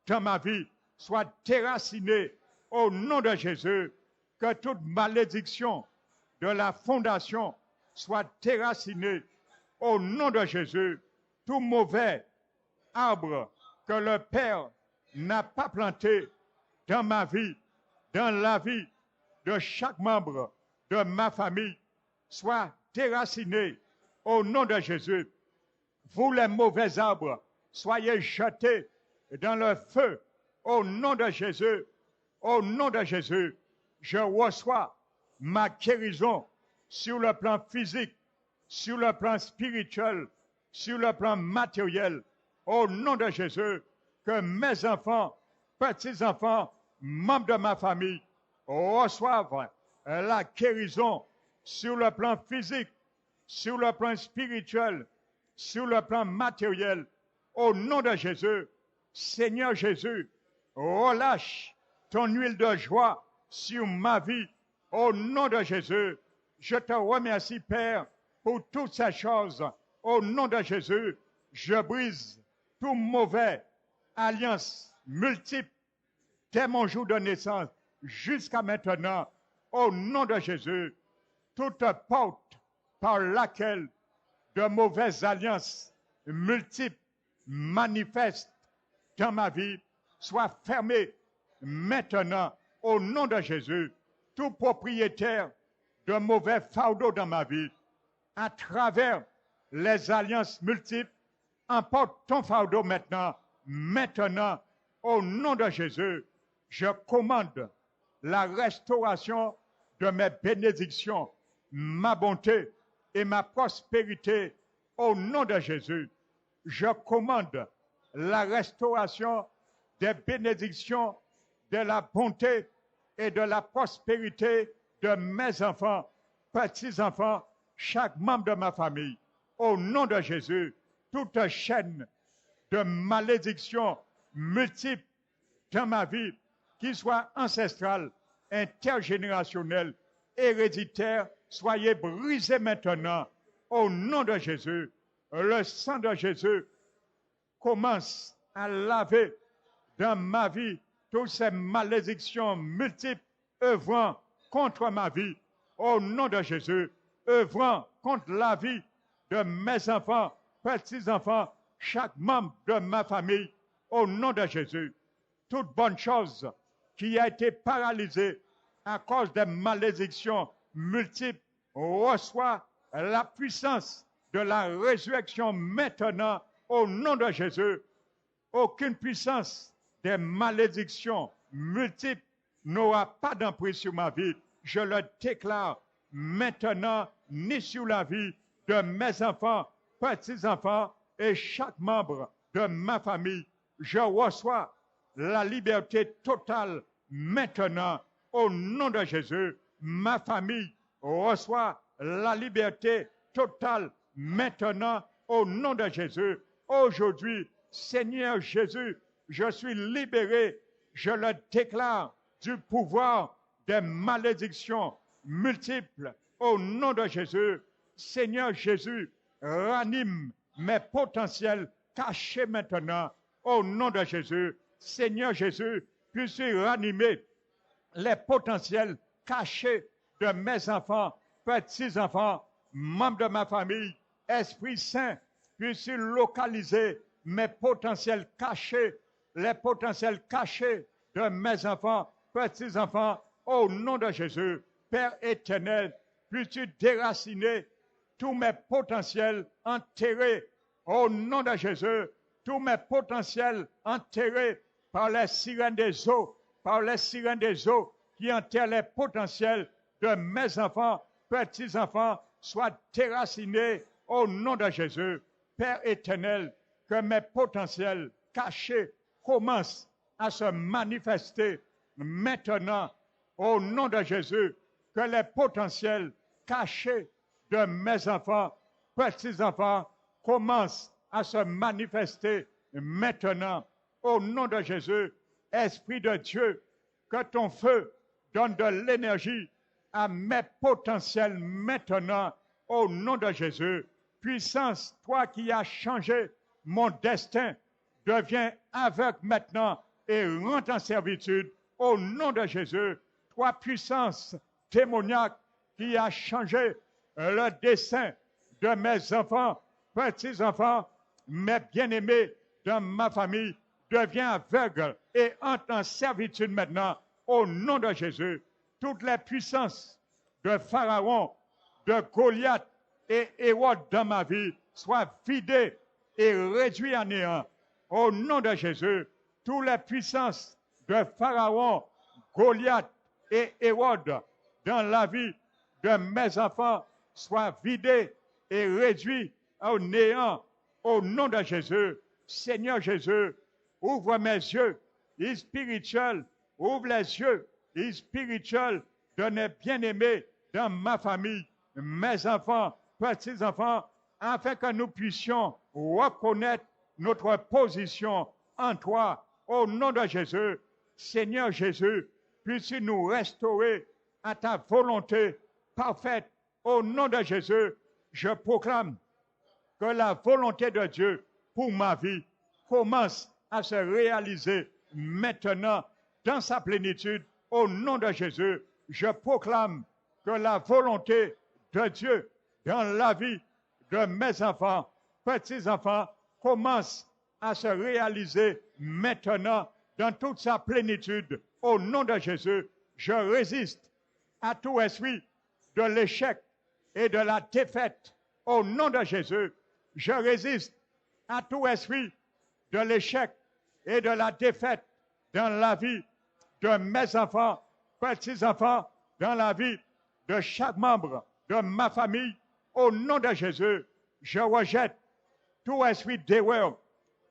de ma vie soit déraciné au nom de Jésus. Que toute malédiction de la fondation soit déracinée au nom de Jésus. Tout mauvais arbre que le Père n'a pas planté dans ma vie, dans la vie de chaque membre de ma famille, soit déraciné au nom de Jésus. Vous les mauvais arbres, soyez jetés dans le feu au nom de Jésus. Au nom de Jésus, je reçois ma guérison sur le plan physique, sur le plan spirituel, sur le plan matériel. Au nom de Jésus, que mes enfants petits-enfants, membres de ma famille, reçoivent la guérison sur le plan physique, sur le plan spirituel, sur le plan matériel. Au nom de Jésus, Seigneur Jésus, relâche ton huile de joie sur ma vie. Au nom de Jésus, je te remercie, Père, pour toutes ces choses. Au nom de Jésus, je brise tout mauvais alliance multiple dès mon jour de naissance jusqu'à maintenant. Au nom de Jésus, toute porte par laquelle de mauvaises alliances multiples manifestent dans ma vie soit fermée maintenant. Au nom de Jésus, tout propriétaire de mauvais fardeaux dans ma vie, à travers les alliances multiples, emporte ton fardeau maintenant. Maintenant, au nom de Jésus, je commande la restauration de mes bénédictions, ma bonté et ma prospérité. Au nom de Jésus, je commande la restauration des bénédictions, de la bonté et de la prospérité de mes enfants, petits-enfants, chaque membre de ma famille. Au nom de Jésus, toute chaîne de malédiction multiple dans ma vie, qui soit ancestrale, intergénérationnelle, héréditaire, soyez brisée maintenant. Au nom de Jésus, le sang de Jésus commence à laver dans ma vie toutes ces malédictions multiples œuvrant contre ma vie. Au nom de Jésus, œuvrant contre la vie de mes enfants, petits-enfants, chaque membre de ma famille. Au nom de Jésus, toute bonne chose qui a été paralysée à cause des malédictions multiples reçoit la puissance de la résurrection maintenant. Au nom de Jésus, aucune puissance des malédictions multiples n'aura pas d'emprise sur ma vie. Je le déclare maintenant, ni sur la vie de mes enfants, petits-enfants et chaque membre de ma famille. Je reçois la liberté totale maintenant. Au nom de Jésus, ma famille reçoit la liberté totale maintenant. Au nom de Jésus, aujourd'hui, Seigneur Jésus, je suis libéré, je le déclare, du pouvoir des malédictions multiples. Au nom de Jésus, Seigneur Jésus, ranime mes potentiels cachés maintenant. Au nom de Jésus, Seigneur Jésus, puisses-tu ranimer les potentiels cachés de mes enfants, petits-enfants, membres de ma famille. Esprit Saint, puisses-tu localiser mes potentiels cachés, les potentiels cachés de mes enfants, petits-enfants, au nom de Jésus. Père éternel, puisses-tu déraciner tous mes potentiels enterrés au nom de Jésus, tous mes potentiels enterrés par les sirènes des eaux, par les sirènes des eaux qui enterrent les potentiels de mes enfants, petits-enfants, soient déracinés au nom de Jésus. Père éternel, que mes potentiels cachés commencent à se manifester maintenant au nom de Jésus. Que les potentiels cachés de mes enfants, petits-enfants, commencent à se manifester maintenant. Au nom de Jésus, Esprit de Dieu, que ton feu donne de l'énergie à mes potentiels maintenant. Au nom de Jésus, puissance, toi qui as changé mon destin, deviens aveugle maintenant et rentre en servitude. Au nom de Jésus, toi puissance démoniaque qui a changé le dessein de mes enfants, petits-enfants, mes bien-aimés dans ma famille, deviens aveugle et entre en servitude maintenant. Au nom de Jésus, toutes les puissances de Pharaon, de Goliath et Hérode dans ma vie soient vidées et réduites à néant. Au nom de Jésus, toutes les puissances de Pharaon, Goliath et Hérode dans la vie de mes enfants soient vidées et réduites au néant. Au nom de Jésus, Seigneur Jésus, ouvre mes yeux spirituel, ouvre les yeux spirituels de mes bien-aimés dans ma famille, mes enfants, petits-enfants, afin que nous puissions reconnaître notre position en toi. Au nom de Jésus, Seigneur Jésus, puisses-tu nous restaurer à ta volonté parfaite. Au nom de Jésus, je proclame que la volonté de Dieu pour ma vie commence à se réaliser maintenant dans sa plénitude. Au nom de Jésus, je proclame que la volonté de Dieu dans la vie de mes enfants, petits-enfants, commence à se réaliser maintenant dans toute sa plénitude. Au nom de Jésus, je résiste à tout esprit de l'échec et de la défaite. Au nom de Jésus, je résiste à tout esprit de l'échec et de la défaite dans la vie de mes enfants, petits-enfants, dans la vie de chaque membre de ma famille. Au nom de Jésus, je rejette tout esprit d'erreur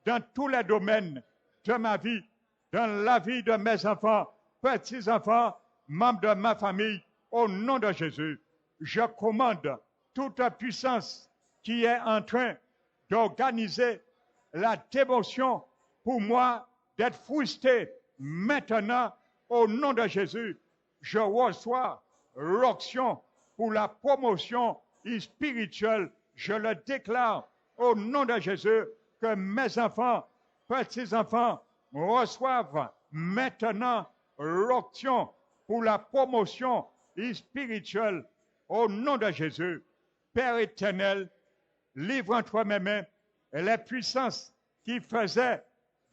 dans tous les domaines de ma vie, dans la vie de mes enfants, petits-enfants, membres de ma famille. Au nom de Jésus, je commande toute puissance qui est en train d'organiser la dévotion pour moi d'être frustré maintenant. Au nom de Jésus, je reçois l'onction pour la promotion spirituelle. Je le déclare au nom de Jésus que mes enfants, petits-enfants reçoivent maintenant l'onction pour la promotion spirituelle. Au nom de Jésus, Père éternel, livre entre mes mains les puissances qui faisaient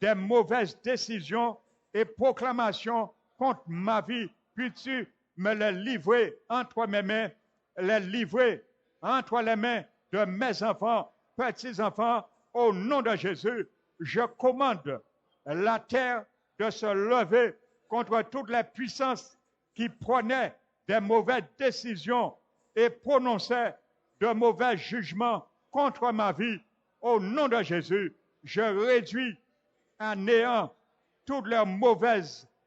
des mauvaises décisions et proclamations contre ma vie. Puis-tu me les livrer entre mes mains, les livrer entre les mains de mes enfants, petits-enfants. Au nom de Jésus, je commande la terre de se lever contre toutes les puissances qui prenaient des mauvaises décisions et prononçaient de mauvais jugements contre ma vie. Au nom de Jésus, je réduis à néant tous leurs mauvais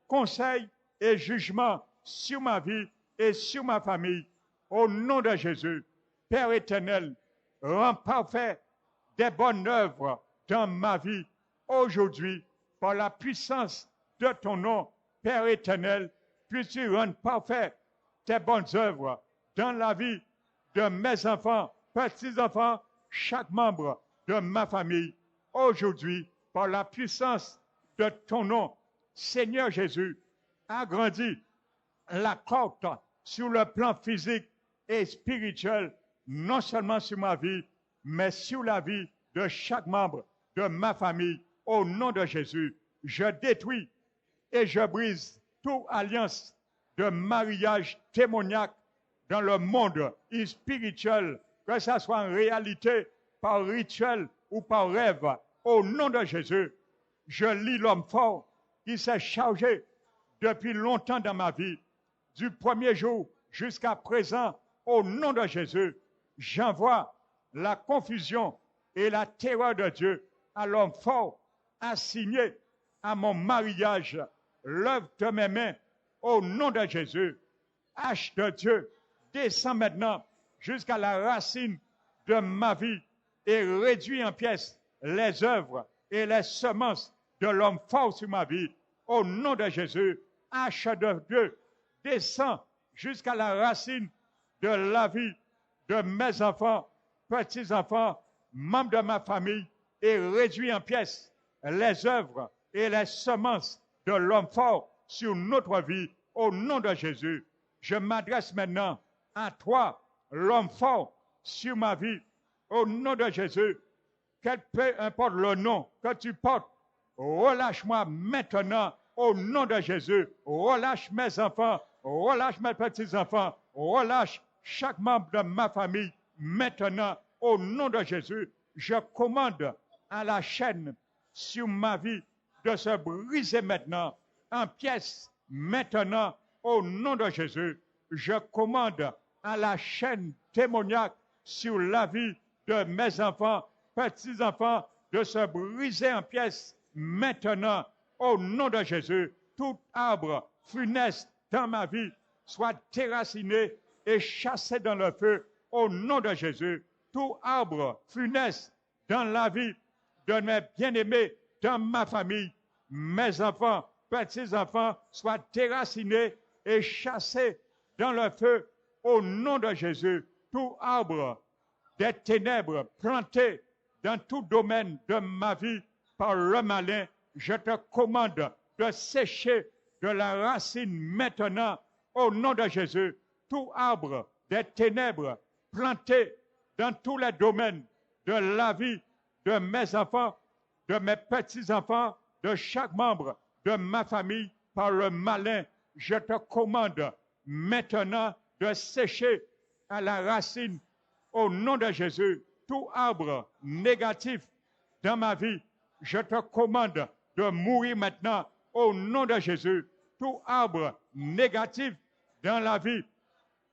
conseils et jugements sur ma vie et sur ma famille. Au nom de Jésus, Père éternel, rends parfait des bonnes œuvres dans ma vie aujourd'hui par la puissance de ton nom. Père éternel, puisses-tu rendre parfait tes bonnes œuvres dans la vie de mes enfants, petits-enfants, chaque membre de ma famille. Aujourd'hui, par la puissance de ton nom, Seigneur Jésus, agrandis la côte sur le plan physique et spirituel, non seulement sur ma vie, mais sur la vie de chaque membre de ma famille. Au nom de Jésus, je détruis et je brise toute alliance de mariage démoniaque dans le monde spirituel, que ce soit en réalité, par rituel ou par rêve. Au nom de Jésus, je lis l'homme fort qui s'est chargé depuis longtemps dans ma vie, du premier jour jusqu'à présent. Au nom de Jésus, j'envoie la confusion et la terreur de Dieu à l'homme fort assigné à mon mariage, l'œuvre de mes mains. Au nom de Jésus, hache de Dieu, descend maintenant jusqu'à la racine de ma vie et réduit en pièces les œuvres et les semences de l'homme fort sur ma vie. Au nom de Jésus, hache de Dieu, descend jusqu'à la racine de la vie de mes enfants, petits-enfants, membres de ma famille, et réduit en pièces les œuvres et les semences de l'homme fort sur notre vie. Au nom de Jésus, je m'adresse maintenant à toi, l'homme fort sur ma vie. Au nom de Jésus, peu importe le nom que tu portes, relâche-moi maintenant. Au nom de Jésus, relâche mes enfants, relâche mes petits-enfants, relâche chaque membre de ma famille maintenant. Au nom de Jésus, je commande à la chaîne sur ma vie de se briser maintenant en pièces maintenant. Au nom de Jésus, je commande à la chaîne démoniaque sur la vie de mes enfants, petits-enfants, de se briser en pièces maintenant. au nom de Jésus, tout arbre funeste dans ma vie soit déraciné et chassé dans le feu au nom de Jésus. Tout arbre funeste dans la vie de mes bien-aimés, dans ma famille, mes enfants, petits-enfants, soit déraciné et chassé dans le feu au nom de Jésus. Tout arbre des ténèbres planté dans tout domaine de ma vie par le malin, je te commande de sécher de la racine maintenant au nom de Jésus. Tout arbre des ténèbres planté dans tous les domaines de la vie de mes enfants, de mes petits-enfants, de chaque membre de ma famille par le malin, je te commande maintenant de sécher à la racine au nom de Jésus. Tout arbre négatif dans ma vie, je te commande de mourir maintenant au nom de Jésus. Tout arbre négatif dans la vie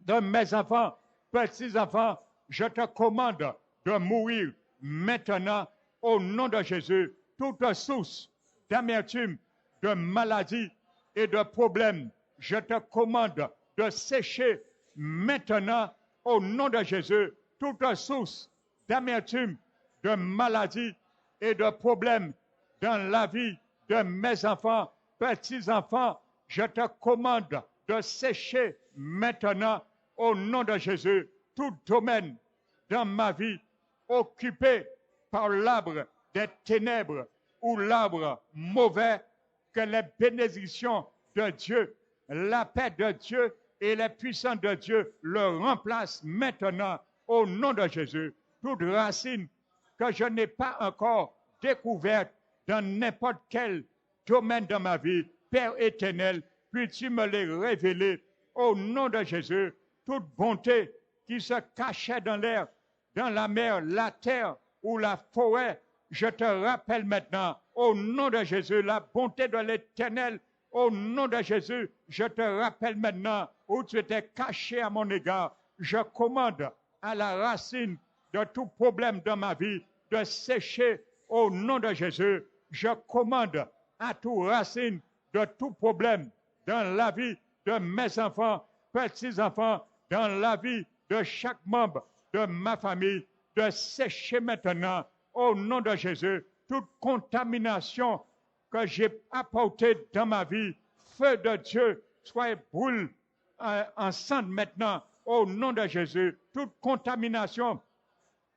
de mes enfants, petits-enfants, je te commande de mourir maintenant au nom de Jésus. Toute source d'amertume, de maladie et de problèmes, je te commande de sécher maintenant au nom de Jésus. Toute source d'amertume, de maladie et de problèmes dans la vie de mes enfants, petits-enfants, je te commande de sécher maintenant au nom de Jésus. Tout domaine dans ma vie occupé par l'arbre des ténèbres ou l'arbre mauvais, que les bénédictions de Dieu, la paix de Dieu et les puissants de Dieu le remplacent maintenant au nom de Jésus. Toute racine que je n'ai pas encore découverte dans n'importe quel domaine de ma vie, Père éternel, puis-tu me les révéler au nom de Jésus. Toute bonté qui se cachait dans l'air, dans la mer, la terre ou la forêt, je te rappelle maintenant, au nom de Jésus, la bonté de l'Éternel, au nom de Jésus, je te rappelle maintenant où tu étais caché à mon égard. Je commande à la racine de tout problème dans ma vie de sécher au nom de Jésus. Je commande à toute racine de tout problème dans la vie de mes enfants, petits-enfants, dans la vie de chaque membre de ma famille, de sécher maintenant au nom de Jésus toute contamination que j'ai apportée dans ma vie. Feu de Dieu, soit brûle ensemble maintenant au nom de Jésus. Toute contamination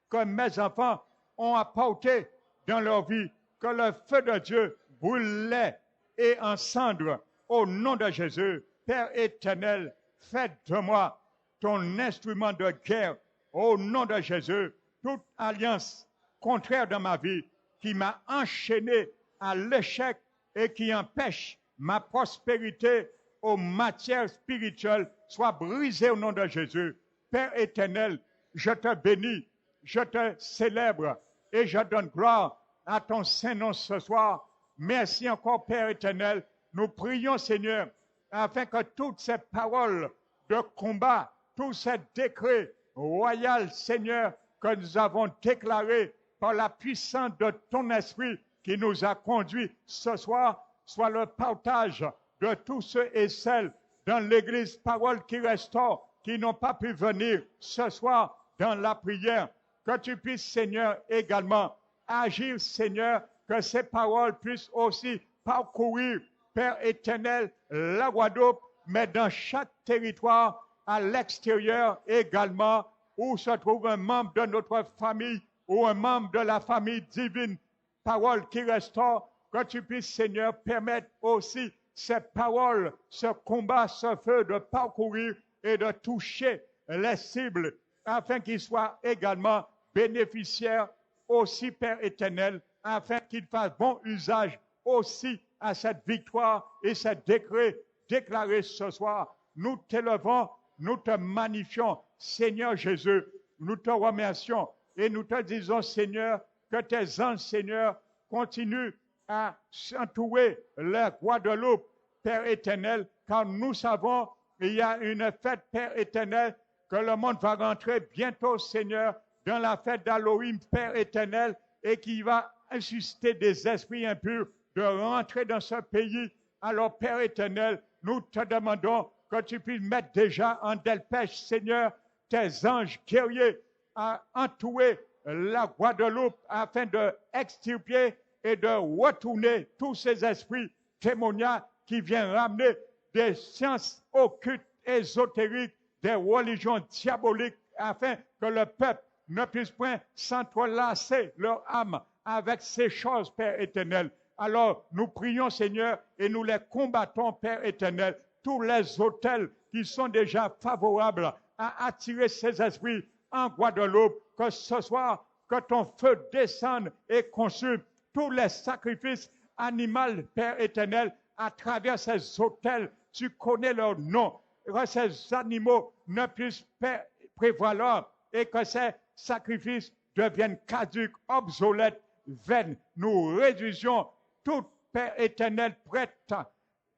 que mes enfants ont apportée dans leur vie, que le feu de Dieu brûle-les et en cendres au nom de Jésus. Père éternel, fais de moi ton instrument de guerre au nom de Jésus. Toute alliance contraire dans ma vie qui m'a enchaîné à l'échec et qui empêche ma prospérité aux matières spirituelles soit brisée au nom de Jésus. Père éternel, je te bénis, je te célèbre et je donne gloire à ton Saint-Nom ce soir. Merci encore, Père éternel. Nous prions, Seigneur, afin que toutes ces paroles de combat, tous ces décrets royaux, Seigneur, que nous avons déclarés par la puissance de ton esprit qui nous a conduits ce soir, soit le partage de tous ceux et celles dans l'Église Parole qui restaure, qui n'ont pas pu venir ce soir dans la prière. Que tu puisses, Seigneur, également agir, Seigneur, que ces paroles puissent aussi parcourir, Père éternel, la Guadeloupe, mais dans chaque territoire, à l'extérieur également, où se trouve un membre de notre famille ou un membre de la famille divine, parole qui restaure, que tu puisses, Seigneur, permettre aussi ces paroles, ce combat, ce feu de parcourir et de toucher les cibles, afin qu'ils soient également bénéficiaires aussi, Père éternel, afin qu'ils fassent bon usage aussi à cette victoire et ce décret déclaré ce soir. Nous t'élevons, nous te magnifions, Seigneur Jésus, nous te remercions et nous te disons, Seigneur, que tes anges, Seigneur, continuent à s'entourer la Guadeloupe, Père éternel, car nous savons qu'il y a une fête, Père éternel, que le monde va rentrer bientôt, Seigneur, dans la fête d'Halloween, Père éternel, et qui va insister des esprits impurs de rentrer dans ce pays. Alors, Père éternel, nous te demandons que tu puisses mettre déjà en dépêche, Seigneur, tes anges guerriers à entourer la Guadeloupe afin de extirper et de retourner tous ces esprits démoniaques qui viennent ramener des sciences occultes, ésotériques, des religions diaboliques, afin que le peuple ne puisse point s'entrelacer leur âme avec ces choses, Père éternel. Alors, nous prions, Seigneur, et nous les combattons, Père éternel, tous les autels qui sont déjà favorables à attirer ces esprits en Guadeloupe, que ce soit que ton feu descende et consume tous les sacrifices animaux, Père éternel, à travers ces autels. Tu connais leur nom, que ces animaux ne puissent prévaloir et que ces sacrifices deviennent caducs, obsolètes, vaines. Nous réduisions tout, Père éternel, prêtre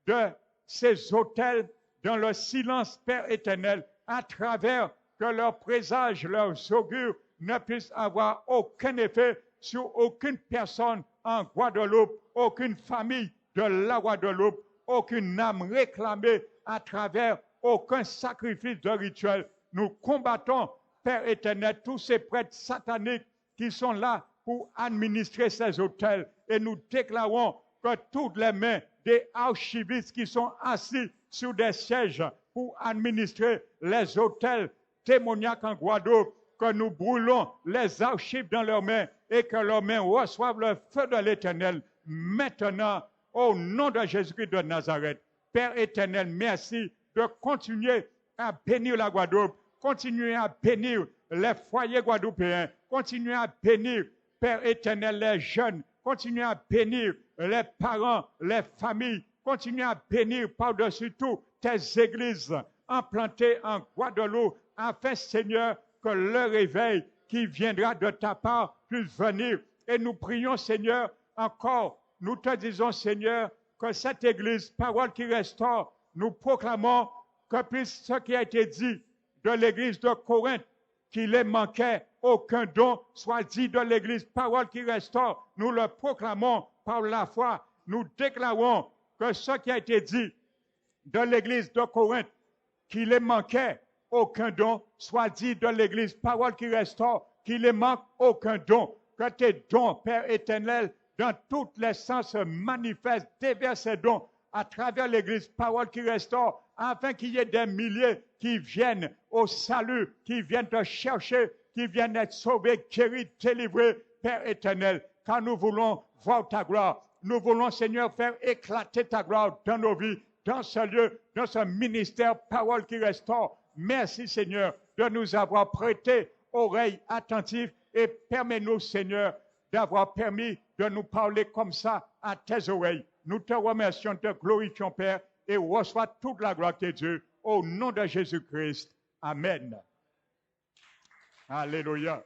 de ces autels dans le silence, Père éternel, à travers que leurs présages, leurs augures ne puissent avoir aucun effet sur aucune personne en Guadeloupe, aucune famille de la Guadeloupe, aucune âme réclamée à travers aucun sacrifice de rituel. Nous combattons, Père éternel, tous ces prêtres sataniques qui sont là pour administrer ces autels. Et nous déclarons que toutes les mains des archivistes qui sont assis sur des sièges pour administrer les autels démoniaques en Guadeloupe, que nous brûlons les archives dans leurs mains et que leurs mains reçoivent le feu de l'Éternel. Maintenant, au nom de Jésus-Christ de Nazareth, Père éternel, merci de continuer à bénir la Guadeloupe, continuer à bénir les foyers guadeloupéens, continuer à bénir, Père éternel, les jeunes, continuer à bénir les parents, les familles, continuer à bénir par-dessus tout tes églises implantées en Guadeloupe, afin, Seigneur, que le réveil qui viendra de ta part puisse venir. Et nous prions, Seigneur, encore, nous te disons, Seigneur, que cette église, parole qui restaure, nous proclamons que puisse ce qui a été dit de l'église de Corinthe, qu'il ne manquait aucun don, soit dit de l'église, parole qui restaure, nous le proclamons par la foi. Nous déclarons que ce qui a été dit de l'église de Corinthe, qu'il ne manquait aucun don, soit dit de l'église, parole qui restaure, qu'il ne manque aucun don, que tes dons, Père éternel, dans tous les sens se manifestent, déverse ces dons à travers l'église, parole qui restaure, afin qu'il y ait des milliers qui viennent au salut, qui viennent te chercher, qui viennent être sauvés, guéris, délivrés, Père éternel, car nous voulons voir ta gloire. Nous voulons, Seigneur, faire éclater ta gloire dans nos vies, dans ce lieu, dans ce ministère, parole qui restaure. Merci, Seigneur, de nous avoir prêté oreille attentive et permets-nous, Seigneur, d'avoir permis de nous parler comme ça à tes oreilles. Nous te remercions, te glorifions, Père, et reçois toute la gloire de Dieu au nom de Jésus-Christ. Amen. Alléluia.